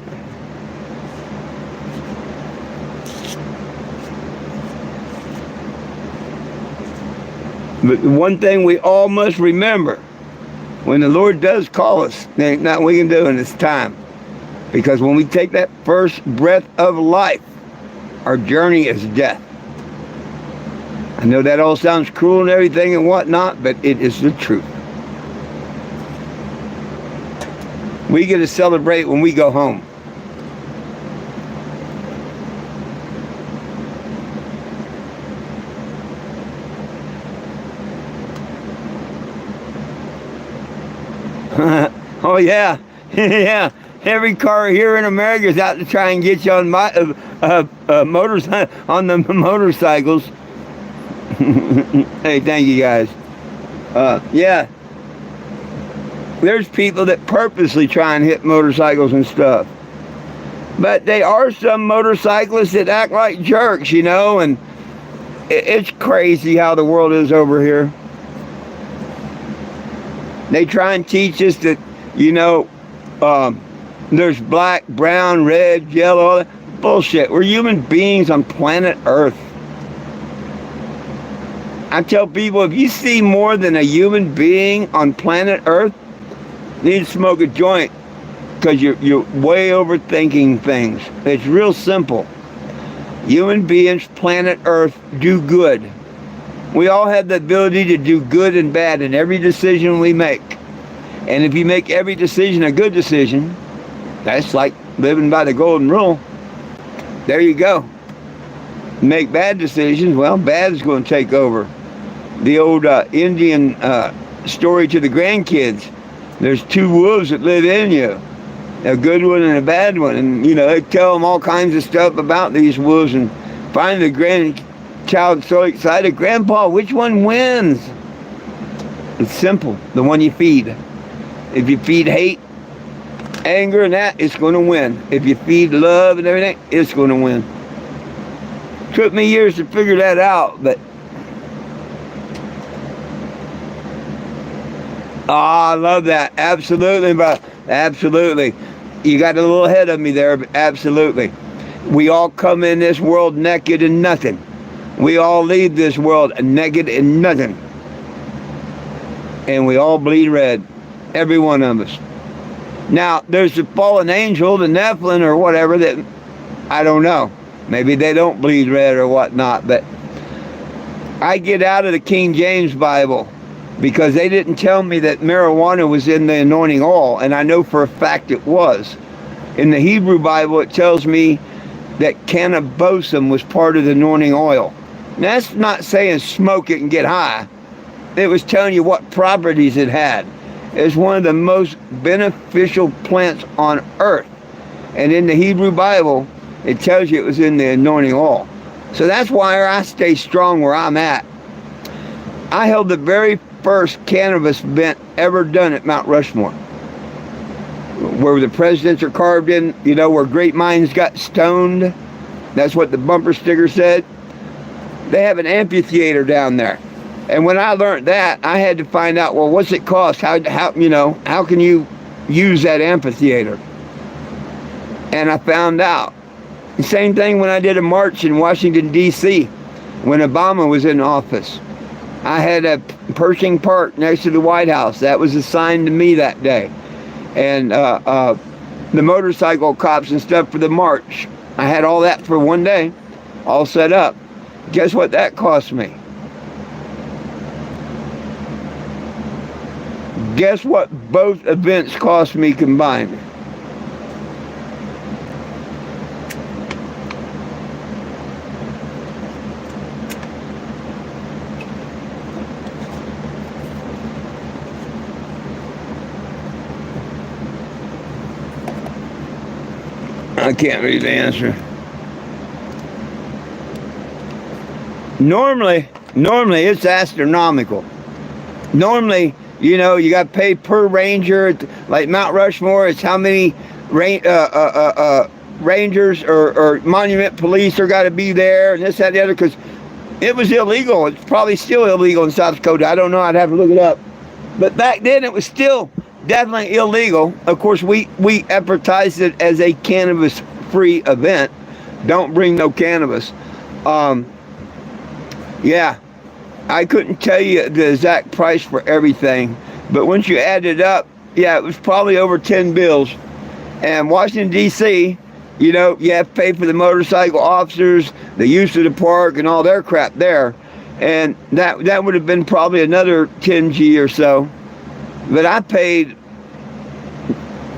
But the one thing we all must remember, when the Lord does call us, there ain't nothing we can do, and it's time. Because when we take that first breath of life, our journey is death. I know that all sounds cruel and everything and whatnot, but it is the truth. We get to celebrate when we go home. Oh yeah, Yeah, every car here in America is out to try and get you on motors on the motorcycles. Hey, thank you guys. Yeah, there's people that purposely try and hit motorcycles and stuff. But they are some motorcyclists that act like jerks, you know, and it's crazy how the world is over here. They try and teach us that, you know, there's black, brown, red, yellow, all that bullshit. We're human beings on planet Earth. I tell people, if you see more than a human being on planet Earth, you need to smoke a joint, because you're way overthinking things. It's real simple. Human beings, planet Earth, do good. We all have the ability to do good and bad in every decision we make. And if you make every decision a good decision, that's like living by the golden rule. There you go. Make bad decisions, well, bad is going to take over. The old Indian story to the grandkids. There's two wolves that live in you. A good one and a bad one. And, you know, they tell them all kinds of stuff about these wolves. And finally the grandchild so excited, Grandpa, which one wins? It's simple. The one you feed. If you feed hate, anger, and that, it's going to win. If you feed love and everything, it's going to win. Took me years to figure that out, but I love that. Absolutely, bro. Absolutely. You got a little ahead of me there, but absolutely. We all come in this world naked and nothing. We all leave this world naked and nothing. And we all bleed red. Every one of us. Now, there's the fallen angel, the Nephilim or whatever, that I don't know. Maybe they don't bleed red or whatnot, but I get out of the King James Bible because they didn't tell me that marijuana was in the anointing oil, and I know for a fact it was. In the Hebrew Bible, it tells me that cannabosum was part of the anointing oil. Now, that's not saying smoke it and get high. It was telling you what properties it had. It's one of the most beneficial plants on earth. And in the Hebrew Bible, it tells you it was in the anointing oil. So that's why I stay strong where I'm at. I held the very first cannabis event ever done at Mount Rushmore, where the presidents are carved in, you know, where great minds got stoned. That's what the bumper sticker said. They have an amphitheater down there. And when I learned that, I had to find out, well, what's it cost? How you know, how can you use that amphitheater? And I found out. The same thing when I did a march in Washington, D.C., when Obama was in office. I had a Pershing Park next to the White House. That was assigned to me that day. And the motorcycle cops and stuff for the march. I had all that for one day, all set up. Guess what that cost me? Guess what both events cost me combined? I can't read the answer. Normally it's astronomical. Normally, you know, you got to pay per ranger. Like Mount Rushmore, it's how many rangers or monument police are got to be there, and this, that, the other, because it was illegal. It's probably still illegal in South Dakota. I don't know. I'd have to look it up. But back then, it was still definitely illegal. Of course, we advertised it as a cannabis-free event. Don't bring no cannabis. Yeah. I couldn't tell you the exact price for everything, but once you add it up, yeah, it was probably over 10 bills. And Washington, D.C., you know, you have to pay for the motorcycle officers, the use of the park, and all their crap there. And that would have been probably another 10 G or so. But I paid,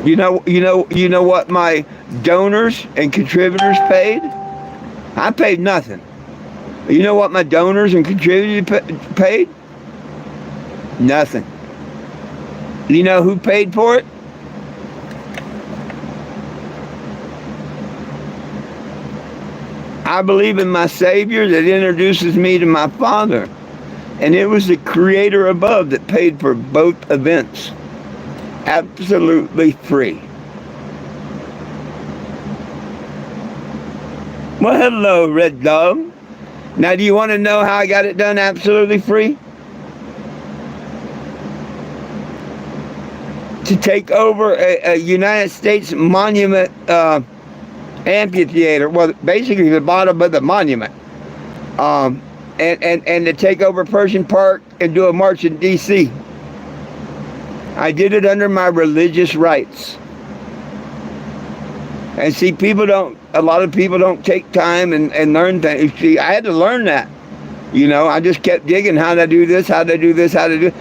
you know what my donors and contributors paid? I paid nothing. You know what my donors and contributors paid? Nothing. You know who paid for it? I believe in my Savior that introduces me to my Father. And it was the Creator above that paid for both events. Absolutely free. Well, hello, Red Dog. Now, do you want to know how I got it done absolutely free? To take over a United States monument amphitheater, well, basically the bottom of the monument, and to take over Pershing Park and do a march in D.C. I did it under my religious rights. And see, a lot of people don't take time and learn things. See, I had to learn that. You know, I just kept digging how to do this, how to do this, how to do,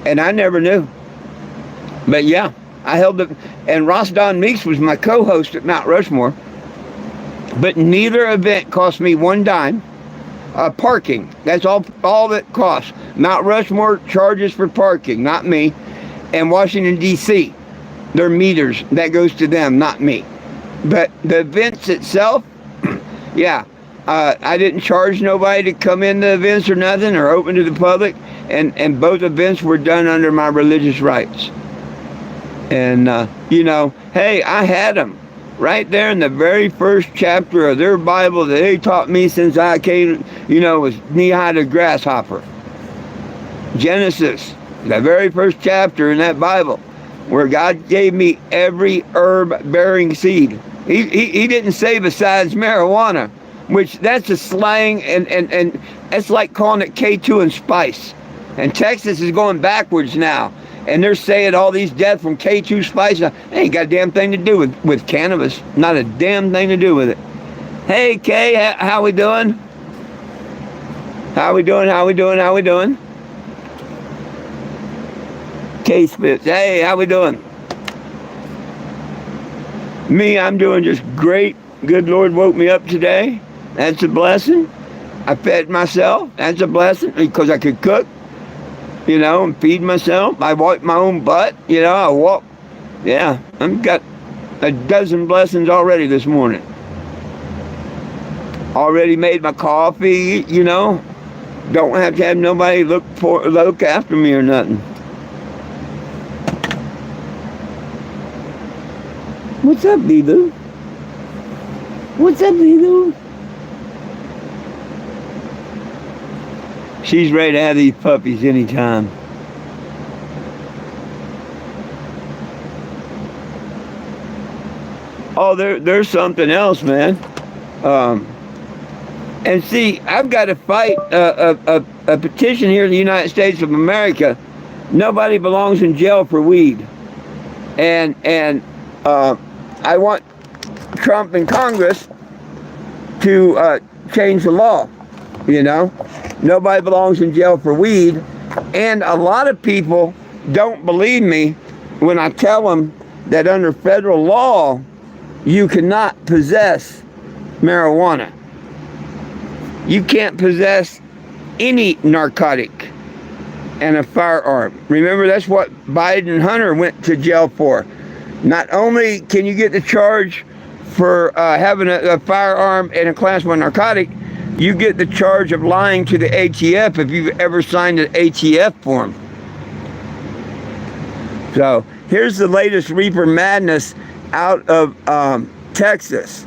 and I never knew. But yeah, I held it, and Ross Don Meeks was my co-host at Mount Rushmore. But neither event cost me one dime. Parking, that's all that costs. Mount Rushmore charges for parking, not me. And Washington, D.C., their meters, that goes to them, not me. But the events itself, yeah, I didn't charge nobody to come in the events or nothing, or open to the public, and both events were done under my religious rights. And, you know, hey, I had them right there in the very first chapter of their Bible that they taught me since I came, you know, was knee-high to grasshopper. Genesis, the very first chapter in that Bible, where God gave me every herb-bearing seed. He didn't say besides marijuana, which that's a slang, and that's like calling it K2 and spice. And Texas is going backwards now. And they're saying all these deaths from K2 spice. They ain't got a damn thing to do with cannabis. Not a damn thing to do with it. Hey, Kay, how we doing? How we doing? How we doing? How we doing? Kay Spitz, hey, how we doing? Me, I'm doing just great. Good Lord woke me up today. That's a blessing. I fed myself. That's a blessing because I could cook, you know, and feed myself. I wiped my own butt, you know, I walk. Yeah, I've got a dozen blessings already this morning. Already made my coffee, you know. Don't have to have nobody look after me or nothing. What's up, Bee-Boo? What's up, Bee-Boo? She's ready to have these puppies anytime. Oh, there's something else, man. And see, I've got to fight a petition here in the United States of America. Nobody belongs in jail for weed. And I want Trump and Congress to change the law, you know. Nobody belongs in jail for weed. And a lot of people don't believe me when I tell them that under federal law, you cannot possess marijuana. You can't possess any narcotic and a firearm. Remember, that's what Biden and Hunter went to jail for. Not only can you get the charge for having a firearm and a class 1 narcotic, you get the charge of lying to the ATF if you've ever signed an ATF form. So here's the latest Reaper Madness out of Texas.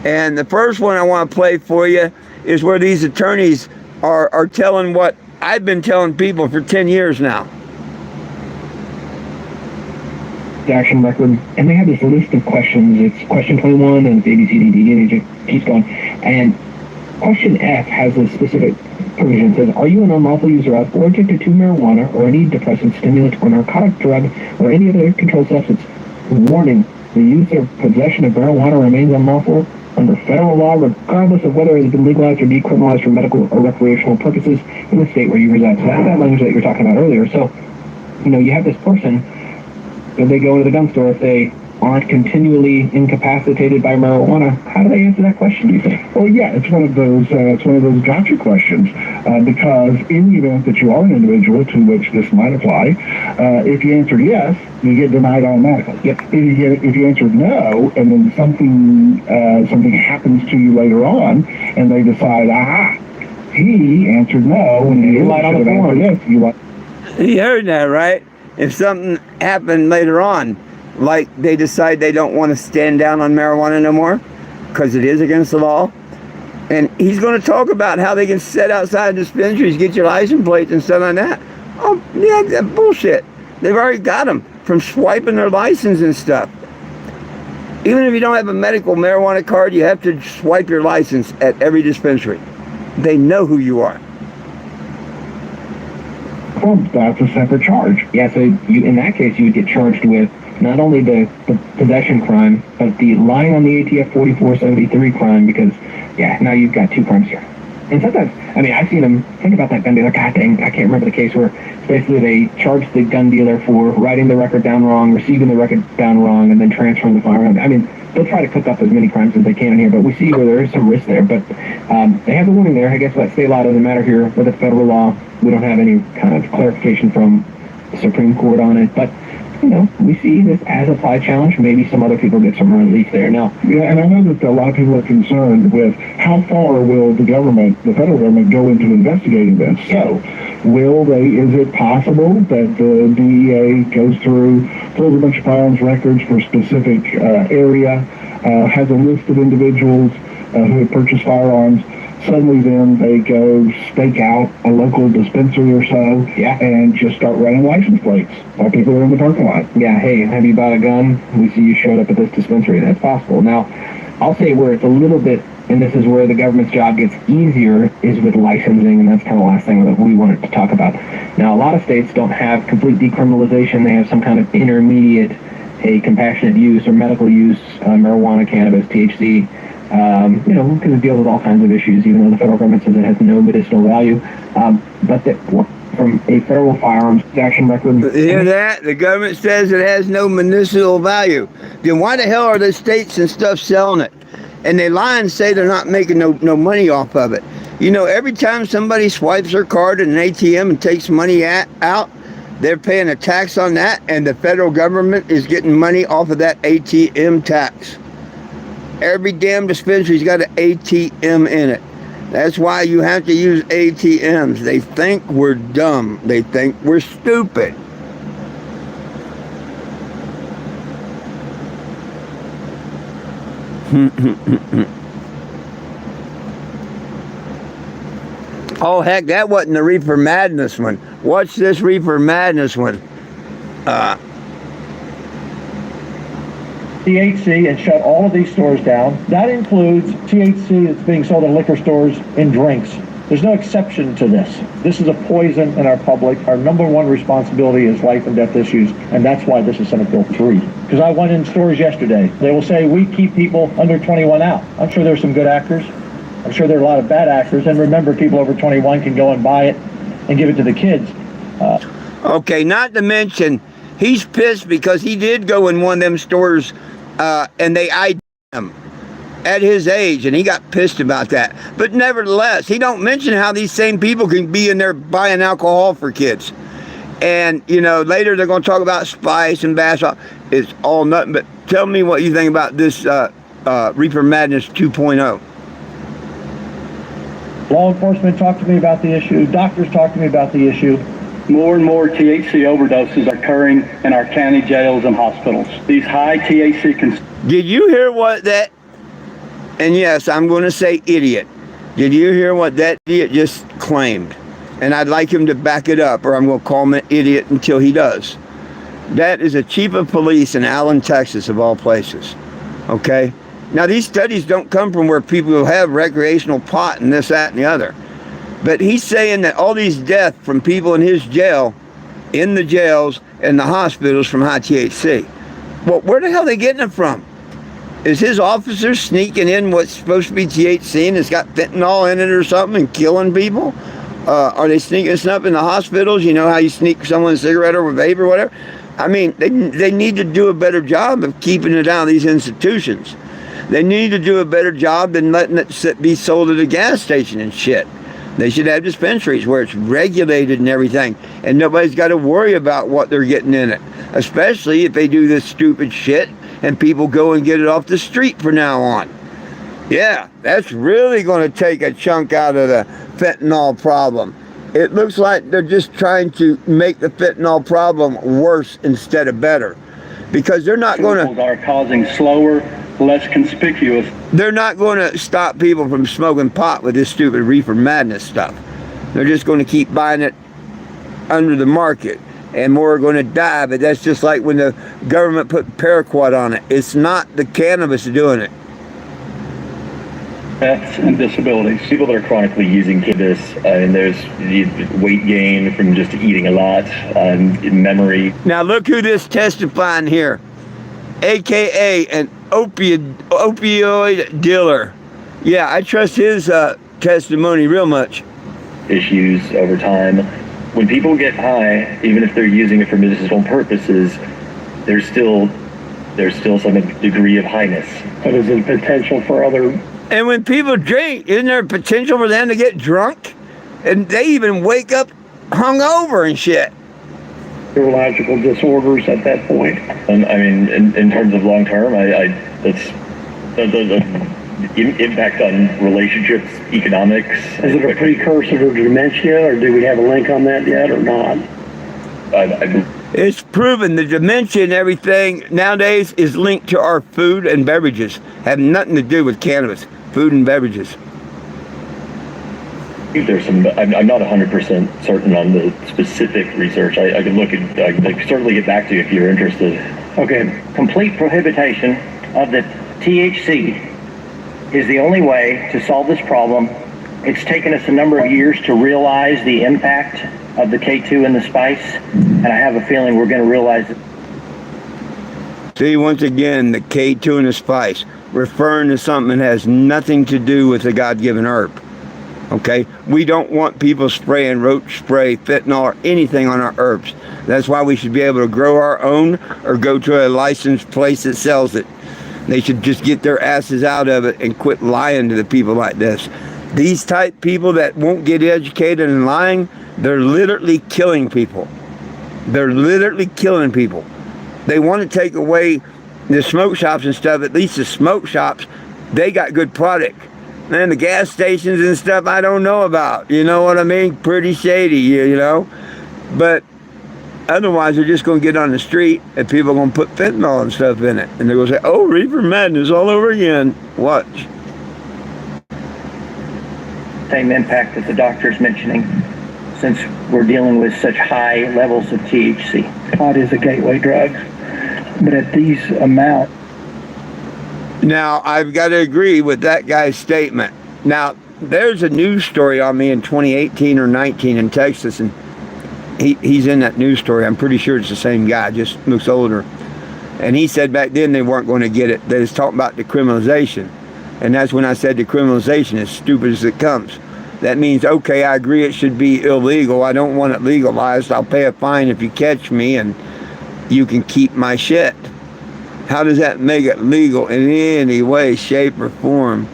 And the first one I want to play for you is where these attorneys are telling what I've been telling people for 10 years now. Action record, and they have this list of questions. It's question 21, and it's ABCDD, and it just keeps going. And question F has a specific provision. It says, are you an unlawful user of or addicted to marijuana or any depressant, stimulant, or narcotic drug or any other controlled substance? Warning, the use or possession of marijuana remains unlawful under federal law, regardless of whether it has been legalized or decriminalized for medical or recreational purposes in the state where you reside. So that's that language that you were talking about earlier. So, you know, you have this person, if they go into the gun store, if they aren't continually incapacitated by marijuana? How do they answer that question, do you think? Well, yeah, it's one of those gotcha questions, because in the event that you are an individual to which this might apply, if you answer yes, you get denied automatically. Yep. If you answer no, and then something happens to you later on, and they decide, aha, he answered no, and he lied on the form. yes, you lied. You heard that, right? If something happened later on, like they decide they don't want to stand down on marijuana no more because it is against the law, and he's going to talk about how they can sit outside dispensaries, get your license plates and stuff like that. Oh, yeah, that bullshit. They've already got them from swiping their license and stuff. Even if you don't have a medical marijuana card, you have to swipe your license at every dispensary. They know who you are. Well, that's a separate charge. Yeah, so you, in that case, you would get charged with not only the possession crime, but the lying on the ATF 4473 crime, because, yeah, now you've got two crimes here. And sometimes, I mean, I've seen them think about that gun dealer. God dang, I can't remember the case where basically they charged the gun dealer for writing the record down wrong, receiving the record down wrong, and then transferring the firearm. I mean, they'll try to cook up as many crimes as they can in here, but we see where there is some risk there. But they have the warning there. I guess that state law doesn't matter here. With the federal law, we don't have any kind of clarification from the Supreme Court on it. But, you know, we see this as applied challenge. Maybe some other people get some relief there. Now, yeah, and I know that a lot of people are concerned with how far will the federal government, go into investigating this. So, is it possible that the DEA goes through, pulls a bunch of firearms records for a specific area, has a list of individuals who have purchased firearms, suddenly then they go stake out a local dispensary or so, yeah, and just start running license plates while people are in the parking lot? Yeah, hey, have you bought a gun? We see you showed up at this dispensary. That's possible. Now, I'll say where it's a little bit, and this is where the government's job gets easier, is with licensing, and that's kind of the last thing that we wanted to talk about. Now, a lot of states don't have complete decriminalization. They have some kind of intermediate, compassionate use or medical use, marijuana, cannabis, THC, you know, because it deals with all kinds of issues, even though the federal government says it has no medicinal value. But that from a federal firearms action record. You hear that? The government says it has no medicinal value. Then why the hell are the states and stuff selling it? And they lie and say they're not making no money off of it. You know, every time somebody swipes their card at an ATM and takes money out, they're paying a tax on that, and the federal government is getting money off of that ATM tax. Every damn dispensary's got an ATM in it. That's why you have to use ATMs. They think we're dumb. They think we're stupid. Oh, heck, that wasn't the Reefer Madness one. Watch this Reefer Madness one. THC and shut all of these stores down. That includes THC that's being sold in liquor stores in drinks. There's no exception to this. This is a poison in our public. Our number one responsibility is life and death issues, and that's why this is Senate Bill 3. Because I went in stores yesterday. They will say, we keep people under 21 out. I'm sure there's some good actors. I'm sure there are a lot of bad actors. And remember, people over 21 can go and buy it and give it to the kids. Okay, not to mention, he's pissed because he did go in one of them stores and they ID'd him at his age, and he got pissed about that. But nevertheless, he don't mention how these same people can be in there buying alcohol for kids. And, you know, later they're going to talk about spice and bass. It's all nothing. But tell me what you think about this Reefer Madness 2.0. Law enforcement talk to me about the issue. Doctors talk to me about the issue. More and more THC overdoses are occurring in our county jails and hospitals. These high THC Did you hear what that, and yes, I'm going to say idiot. Did you hear what that idiot just claimed? And I'd like him to back it up, or I'm going to call him an idiot until he does. That is a chief of police in Allen, Texas, of all places. Okay? Now, these studies don't come from where people have recreational pot and this, that, and the other. But he's saying that all these deaths from people in his jail, in the jails, and the hospitals from high THC. Well, where the hell are they getting it from? Is his officers sneaking in what's supposed to be THC and it's got fentanyl in it or something and killing people? Are they sneaking stuff in the hospitals? You know how you sneak someone a cigarette or a vape or whatever? I mean, they need to do a better job of keeping it out of these institutions. They need to do a better job than letting it be sold at a gas station and shit. They should have dispensaries where it's regulated and everything, and nobody's got to worry about what they're getting in it, especially if they do this stupid shit and people go and get it off the street from now on. Yeah, that's really going to take a chunk out of the fentanyl problem. It looks like they're just trying to make the fentanyl problem worse instead of better, because they're not going to... are causing slower, less conspicuous. They're not going to stop people from smoking pot with this stupid reefer madness stuff. They're just going to keep buying it under the market, and more are going to die. But that's just like when the government put Paraquat on it. It's not the cannabis doing it. Deaths and disabilities. People that are chronically using cannabis, and there's weight gain from just eating a lot, memory. Now look who this testifying here, aka an opioid dealer. Yeah, I trust his testimony real much. Issues over time. When people get high, even if they're using it for medicinal purposes, there's still some degree of highness. But is it potential for other... And when people drink, isn't there potential for them to get drunk? And they even wake up hungover and shit. neurological disorders at that point? I mean, in terms of long term, that's the impact on relationships, economics. Is it a precursor to dementia, or do we have a link on that yet, or not? It's proven the dementia and everything nowadays is linked to our food and beverages. Have nothing to do with cannabis. Food and beverages. There's some. I'm not 100% certain on the specific research. I can look at. I can certainly get back to you if you're interested. Okay. Complete prohibition of the THC is the only way to solve this problem. It's taken us a number of years to realize the impact of the K2 in the spice, and I have a feeling we're going to realize it. See, once again, the K2 in the spice, referring to something that has nothing to do with the God-given herb. Okay? We don't want people spraying roach spray, fentanyl, or anything on our herbs. That's why we should be able to grow our own or go to a licensed place that sells it. They should just get their asses out of it and quit lying to the people like this. These type people that won't get educated and lying, they're literally killing people. They're literally killing people. They want to take away the smoke shops and stuff. At least the smoke shops, they got good product. And the gas stations and stuff, I don't know about. You know what I mean? Pretty shady, you know? But otherwise, they're just going to get on the street and people are going to put fentanyl and stuff in it. And they're going to say, oh, reefer madness all over again. Watch. Same impact that the doctor's mentioning, since we're dealing with such high levels of THC. Pot is a gateway drug, but at these amounts. Now, I've got to agree with that guy's statement. Now, there's a news story on me in 2018 or 19 in Texas, and he's in that news story. I'm pretty sure it's the same guy, just looks older. And he said back then they weren't going to get it. They was talking about decriminalization. And that's when I said decriminalization is stupid as it comes. That means, okay, I agree it should be illegal. I don't want it legalized. I'll pay a fine if you catch me, and you can keep my shit. How does that make it legal in any way, shape, or form?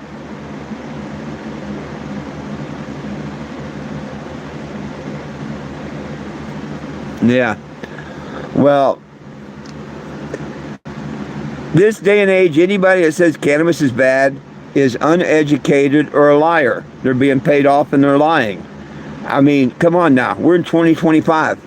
Yeah. Well, this day and age, anybody that says cannabis is bad is uneducated or a liar. They're being paid off and they're lying. I mean, come on now. We're in 2025.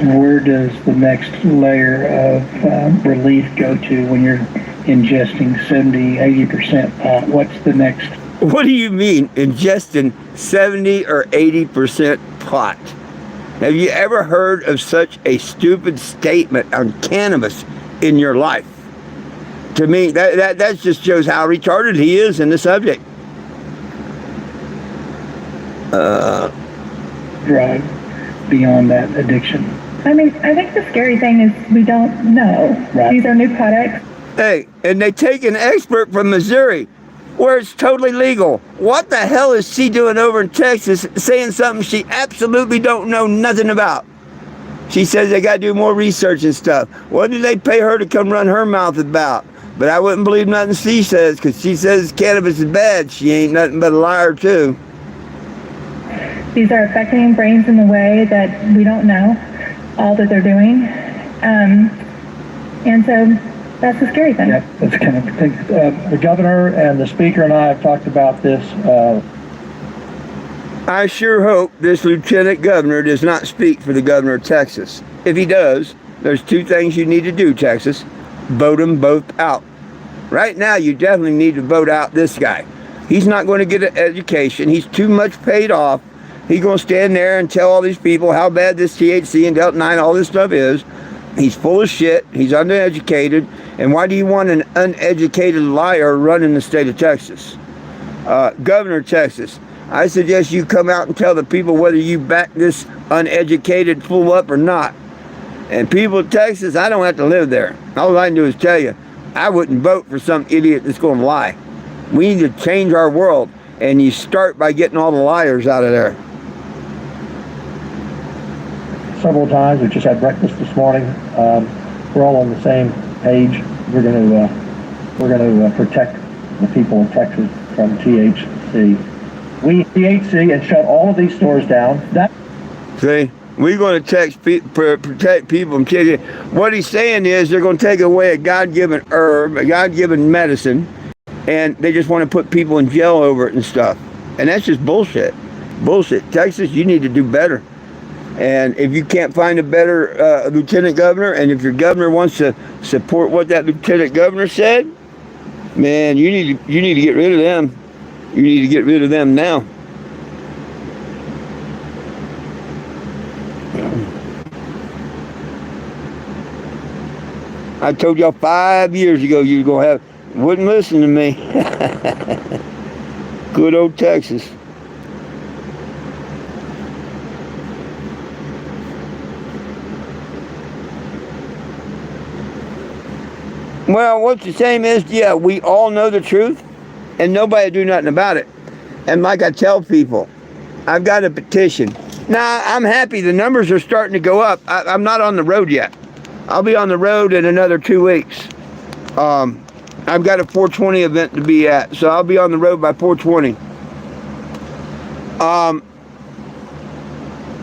Where does the next layer of relief go to when you're ingesting 70-80% pot? What's the next? What do you mean ingesting 70 or 80% pot? Have you ever heard of such a stupid statement on cannabis in your life? To me, that just shows how retarded he is in the subject. Drug beyond that addiction. I mean, I think the scary thing is we don't know. Right. These are new products. Hey, and they take an expert from Missouri. where it's totally legal. What the hell is she doing over in Texas saying something she absolutely don't know nothing about? She says they got to do more research and stuff. What do they pay her to come run her mouth about? But I wouldn't believe nothing she says, because she says cannabis is bad. She ain't nothing but a liar, too. These are affecting brains in a way that we don't know all that they're doing. And so that's the scary thing. Yeah, that's kind of the governor and the speaker and I have talked about this. I sure hope this lieutenant governor does not speak for the governor of Texas. If he does, there's two things you need to do, Texas. Vote them both out. Right now, you definitely need to vote out this guy. He's not going to get an education. He's too much paid off. He's going to stand there and tell all these people how bad this THC and Delta 9, all this stuff is. He's full of shit. He's undereducated. And why do you want an uneducated liar running the state of Texas? Governor of Texas, I suggest you come out and tell the people whether you back this uneducated fool up or not. And people of Texas, I don't have to live there. All I can do is tell you, I wouldn't vote for some idiot that's going to lie. We need to change our world, and you start by getting all the liars out of there. Several times. We just had breakfast this morning. We're all on the same page. We're going to protect the people of Texas from THC. We THC and shut all of these stores down. See, we're going to protect people from THC. What he's saying is they're going to take away a God-given herb, a God-given medicine, and they just want to put people in jail over it and stuff. And that's just bullshit. Bullshit. Texas, you need to do better. And if you can't find a better lieutenant governor, and if your governor wants to support what that lieutenant governor said, man, you need to get rid of them. You need to get rid of them now. I told y'all 5 years ago you were gonna wouldn't listen to me. Good old Texas. Well, what's the same is, yeah, we all know the truth, and nobody do nothing about it. And like I tell people, I've got a petition. Now, I'm happy the numbers are starting to go up. I'm not on the road yet. I'll be on the road in another 2 weeks. I've got a 420 event to be at, so I'll be on the road by 420.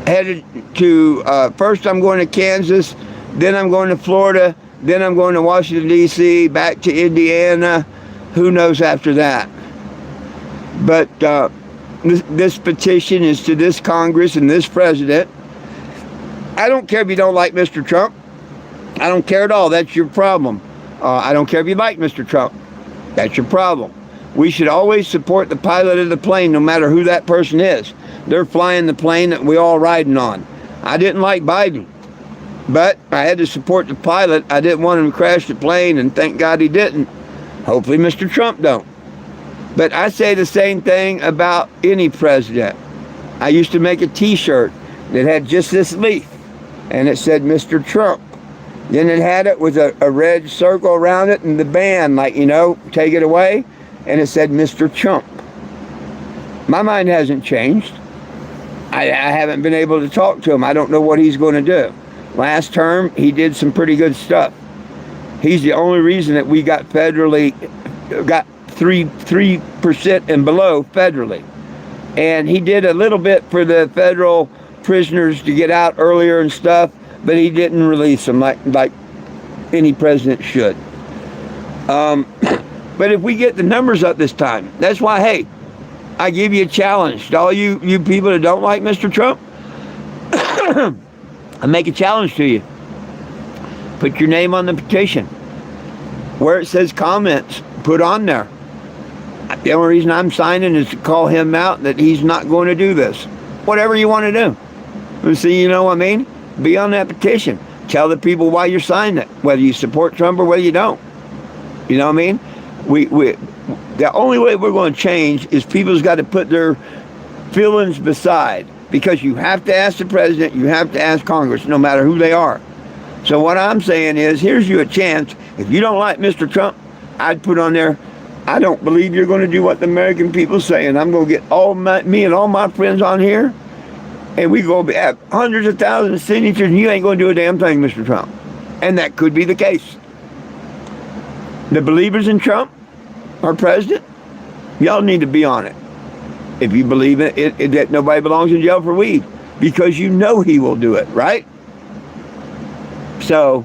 Headed to, first I'm going to Kansas, then I'm going to Florida, then I'm going to Washington, D.C., back to Indiana. Who knows after that? But this petition is to this Congress and this president. I don't care if you don't like Mr. Trump. I don't care at all. That's your problem. I don't care if you like Mr. Trump. That's your problem. We should always support the pilot of the plane, no matter who that person is. They're flying the plane that we all riding on. I didn't like Biden, but I had to support the pilot. I didn't want him to crash the plane, and thank God he didn't. Hopefully Mr. Trump don't. But I say the same thing about any president. I used to make a t-shirt that had just this leaf, and it said Mr. Trump. Then it had it with a red circle around it and the band, like, you know, take it away, and it said Mr. Trump. My mind hasn't changed. I haven't been able to talk to him. I don't know what he's going to do. Last term, he did some pretty good stuff. He's the only reason that we got 3% and below federally. And he did a little bit for the federal prisoners to get out earlier and stuff, but he didn't release them like any president should. But if we get the numbers up this time, that's why, hey, I give you a challenge to all you people that don't like Mr. Trump. I make a challenge to you. Put your name on the petition. Where it says comments, put on there. The only reason I'm signing is to call him out that he's not going to do this. Whatever you want to do. See, you know what I mean? Be on that petition. Tell the people why you're signing it, whether you support Trump or whether you don't. You know what I mean? The only way we're going to change is people's got to put their feelings beside, because you have to ask the president, you have to ask Congress, no matter who they are. So what I'm saying is, here's you a chance. If you don't like Mr. Trump, I'd put on there, I don't believe you're going to do what the American people say, and I'm going to get me and all my friends on here, and we go have hundreds of thousands of signatures, and you ain't going to do a damn thing, Mr. Trump. And that could be the case. The believers in Trump, our president, y'all need to be on it. If you believe that nobody belongs in jail for weed, because you know he will do it, right? So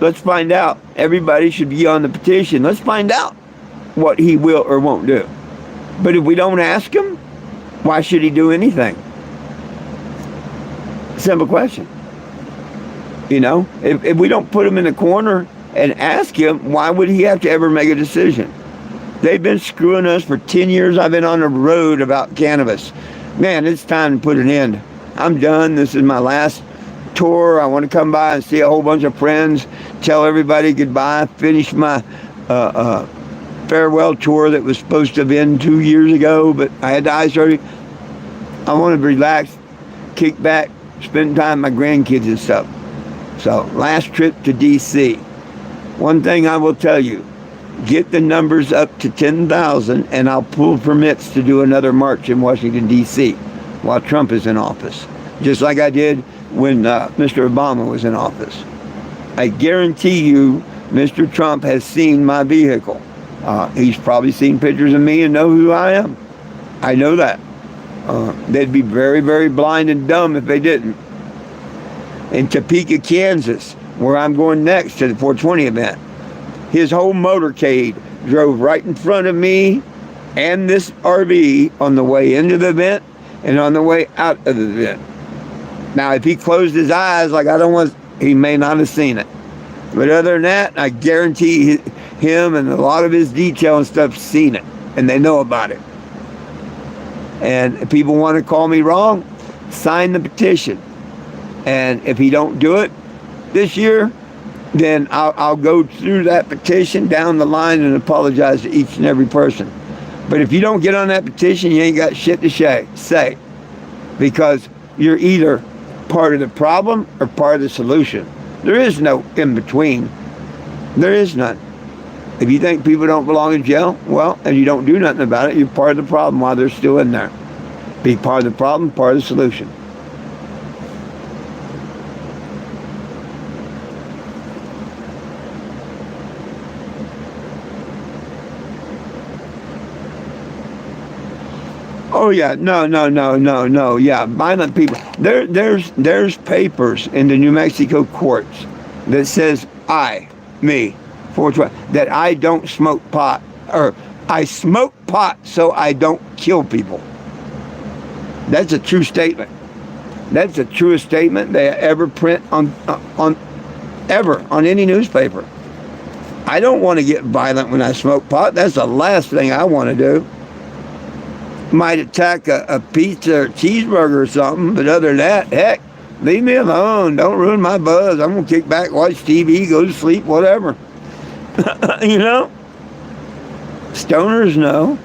let's find out. Everybody should be on the petition. Let's find out what he will or won't do. But if we don't ask him, why should he do anything? Simple question. You know, if we don't put him in the corner and ask him, why would he have to ever make a decision? They've been screwing us for 10 years. I've been on the road about cannabis. Man, it's time to put an end. I'm done. This is my last tour. I want to come by and see a whole bunch of friends, tell everybody goodbye, finish my farewell tour that was supposed to have been 2 years ago, but I had the eye surgery. I want to relax, kick back, spend time with my grandkids and stuff. So, last trip to D.C. One thing I will tell you, get the numbers up to 10,000 and I'll pull permits to do another march in Washington, D.C. while Trump is in office. Just like I did when Mr. Obama was in office. I guarantee you Mr. Trump has seen my vehicle. He's probably seen pictures of me and know who I am. I know that. They'd be very, very blind and dumb if they didn't. In Topeka, Kansas, where I'm going next to the 420 event, his whole motorcade drove right in front of me and this RV on the way into the event and on the way out of the event. Now, if he closed his eyes like I don't want, he may not have seen it. But other than that, I guarantee him and a lot of his detail and stuff seen it, and they know about it. And if people want to call me wrong, sign the petition. And if he don't do it this year, then I'll go through that petition down the line and apologize to each and every person. But if you don't get on that petition, you ain't got shit to say. Because you're either part of the problem or part of the solution. There is no in between. There is none. If you think people don't belong in jail, well, and you don't do nothing about it, you're part of the problem while they're still in there. Be part of the problem, part of the solution. Oh yeah, no. Yeah, violent people. There's papers in the New Mexico courts that says me, 412, that I don't smoke pot, or I smoke pot so I don't kill people. That's a true statement. That's the truest statement they ever print on any newspaper. I don't want to get violent when I smoke pot. That's the last thing I want to do. Might attack a pizza or cheeseburger or something, but other than that, heck, leave me alone. Don't ruin my buzz. I'm going to kick back, watch TV, go to sleep, whatever. You know? Stoners know.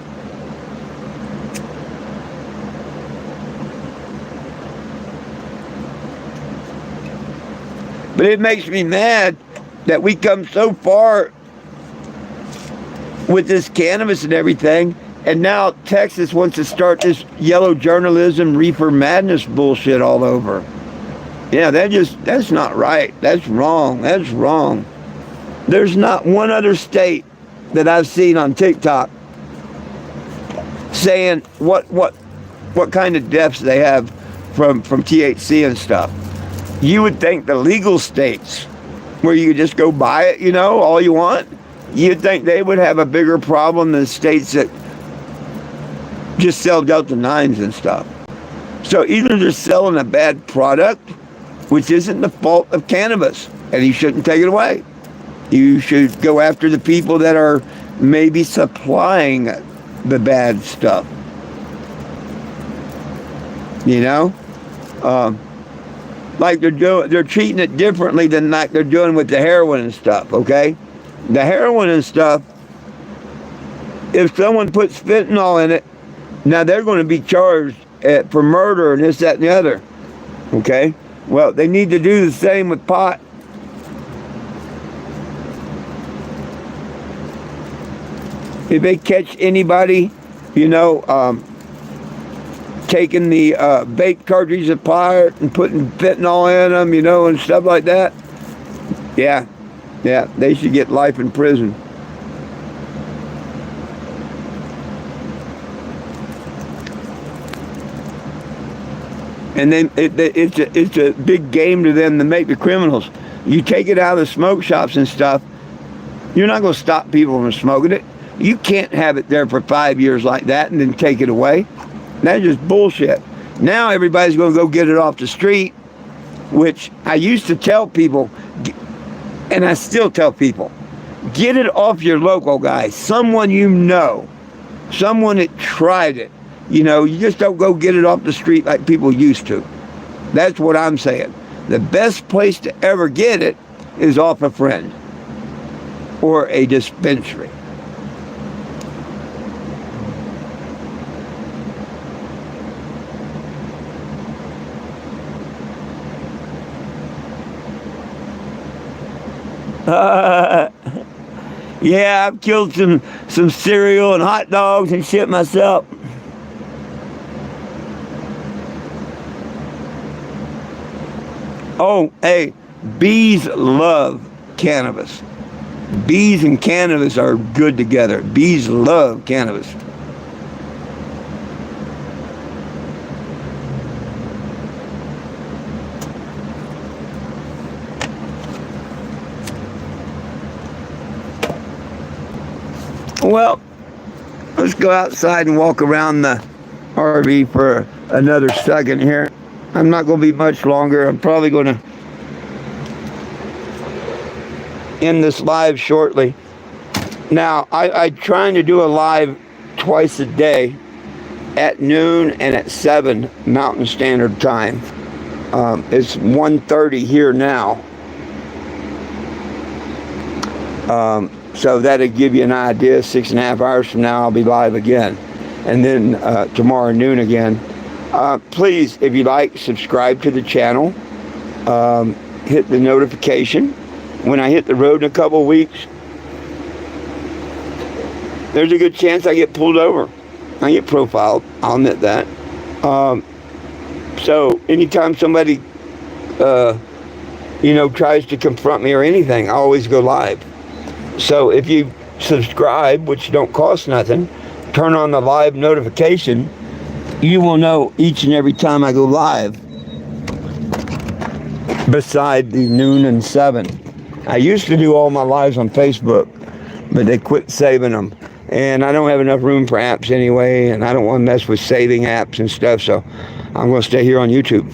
But it makes me mad that we come so far with this cannabis and everything, and now Texas wants to start this yellow journalism, reefer madness bullshit all over. Yeah, that's not right. That's wrong. That's wrong. There's not one other state that I've seen on TikTok saying what kind of deaths they have from THC and stuff. You would think the legal states, where you could just go buy it, you know, all you want, you'd think they would have a bigger problem than states that just sell Delta 9s and stuff. So either they're selling a bad product, which isn't the fault of cannabis, and you shouldn't take it away. You should go after the people that are maybe supplying the bad stuff. You know? Like they're treating it differently than like they're doing with the heroin and stuff, okay? The heroin and stuff, if someone puts fentanyl in it, now they're going to be charged for murder and this, that, and the other, okay? Well, they need to do the same with pot. if they catch anybody, you know, taking the vape cartridges apart and putting fentanyl in them, you know, and stuff like that, yeah, they should get life in prison. And then it's a big game to them to make the criminals. You take it out of the smoke shops and stuff, you're not going to stop people from smoking it. You can't have it there for 5 years like that and then take it away. That's just bullshit. Now everybody's going to go get it off the street, which I used to tell people, and I still tell people, get it off your local guy, someone you know, someone that tried it. You know, you just don't go get it off the street like people used to. That's what I'm saying. The best place to ever get it is off a friend or a dispensary. Yeah, I've killed some cereal and hot dogs and shit myself. Oh, hey, bees love cannabis. Bees and cannabis are good together. Bees love cannabis. Well, let's go outside and walk around the RV for another second here. I'm not going to be much longer. I'm probably going to end this live shortly. Now, I'm trying to do a live twice a day at noon and at 7 Mountain Standard Time. It's 1:30 here now. So that'll give you an idea. 6.5 hours from now, I'll be live again. And then tomorrow noon again. Please, if you like, subscribe to the channel. Hit the notification. When I hit the road in a couple of weeks, there's a good chance I get pulled over. I get profiled. I'll admit that. So anytime somebody, tries to confront me or anything, I always go live. So if you subscribe, which don't cost nothing, turn on the live notification, you will know each and every time I go live, beside the noon and 7. I used to do all my lives on Facebook, but they quit saving them. And I don't have enough room for apps anyway, and I don't want to mess with saving apps and stuff, so I'm going to stay here on YouTube.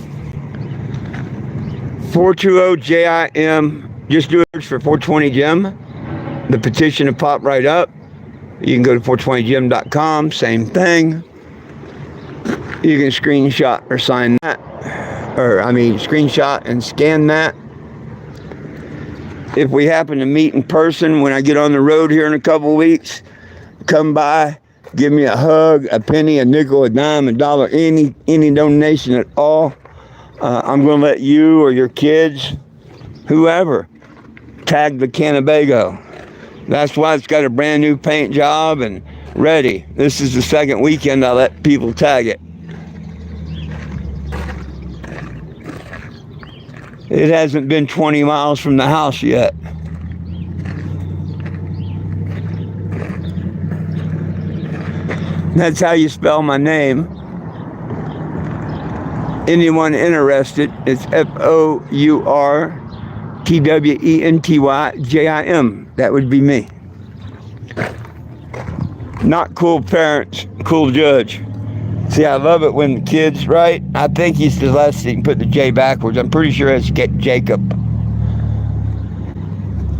420-JIM. Just do a search for 420-JIM. The petition will pop right up. You can go to 420jim.com, same thing. You can screenshot or sign that. Screenshot and scan that. If we happen to meet in person when I get on the road here in a couple of weeks, come by, give me a hug, a penny, a nickel, a dime, a dollar, any donation at all. I'm going to let you or your kids, whoever, tag the Cannebago. That's why it's got a brand new paint job and ready. This is the second weekend I let people tag it. It hasn't been 20 miles from the house yet. That's how you spell my name. Anyone interested, it's FOURTWENTYJIM. That would be me. Not cool parents, cool judge. See, I love it when the kids, right? I think he's dyslexic, put the J backwards. I'm pretty sure it's Jacob.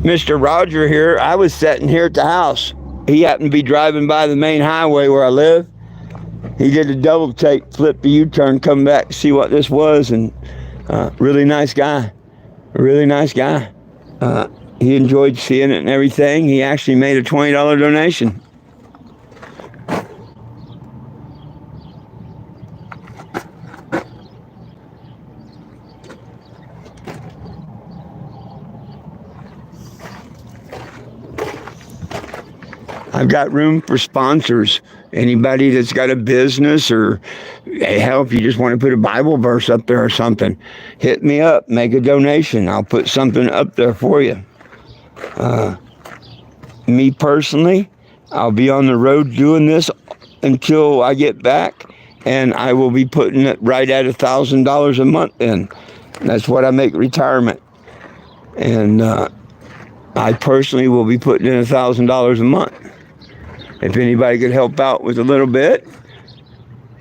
Mr. Roger here, I was sitting here at the house. He happened to be driving by the main highway where I live. He did a double take, flipped the U-turn, come back to see what this was, and really nice guy. Really nice guy. He enjoyed seeing it and everything. He actually made a $20 donation. I I've got room for sponsors. Anybody that's got a business, or hell, if you just want to put a Bible verse up there or something, hit me up, make a donation. I'll put something up there for you. Me personally, I'll be on the road doing this until I get back, and I will be putting it right at $1,000 a month in. That's what I make retirement. And I personally will be putting in $1,000 a month. If anybody could help out with a little bit,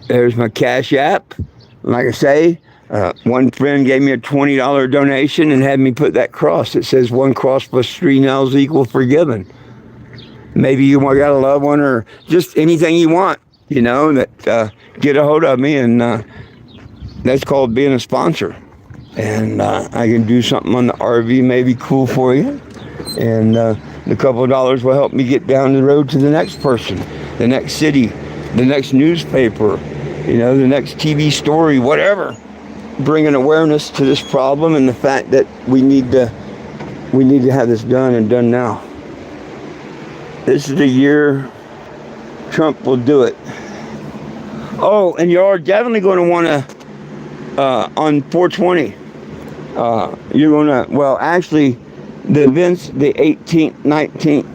there's my Cash App. Like I say, one friend gave me a $20 donation and had me put that cross. It says 1 cross plus 3 nails equal forgiven. Maybe you got a loved one, or just anything you want, that get a hold of me, and that's called being a sponsor. And I can do something on the RV, maybe cool for you. And the couple of dollars will help me get down the road to the next person, the next city, the next newspaper, the next TV story, whatever. Bringing awareness to this problem and the fact that we need to have this done, and done now. This is the year Trump will do it. Oh, and you're definitely going to want to, on 420, you're going to, well, actually, the events, the 18th, 19th,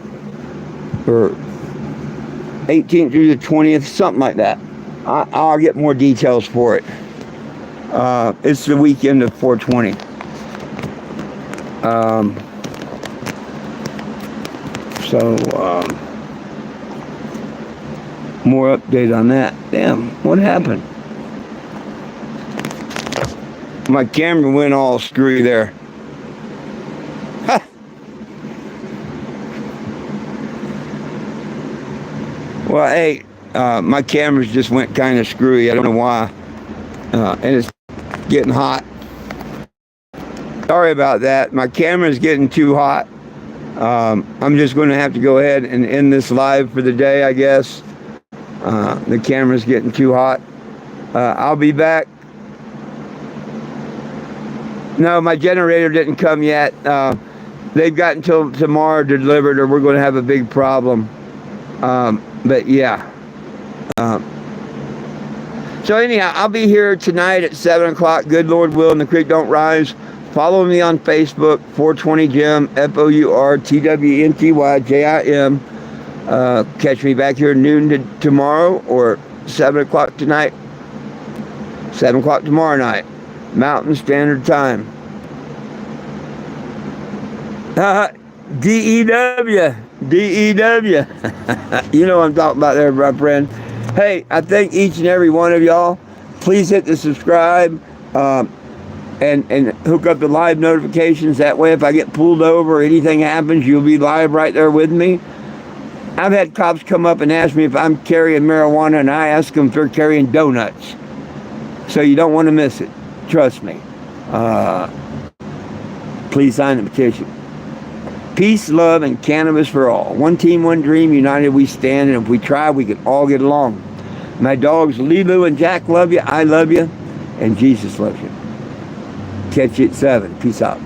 or 18th through the 20th, something like that. I'll get more details for it. It's the weekend of 420. More update on that. Damn, what happened? My camera went all screwy there. Well, hey, my cameras just went kind of screwy. I don't know why. And it's getting hot. Sorry about that. My camera's getting too hot. I'm just going to have to go ahead and end this live for the day, I guess. The camera's getting too hot. I'll be back. No, my generator didn't come yet. They've got until tomorrow to deliver it, or we're going to have a big problem. But yeah. So anyhow, I'll be here tonight at 7 o'clock. Good Lord willing, the creek don't rise. Follow me on Facebook, 420 Jim, FOURTWENTY JIM. Catch me back here noon tomorrow, or 7 o'clock tonight. 7 o'clock tomorrow night, Mountain Standard Time. DEW. You know what I'm talking about there, my friend. Hey, I thank each and every one of y'all. Please hit the subscribe and hook up the live notifications. That way, if I get pulled over or anything happens, you'll be live right there with me. I've had cops come up and ask me if I'm carrying marijuana, and I ask them if they're carrying donuts. So you don't want to miss it. Trust me. Please sign the petition. Peace, love, and cannabis for all. One team, one dream, united we stand, and if we try, we can all get along. My dogs, Lulu and Jack, love you. I love you, and Jesus loves you. Catch you at 7. Peace out.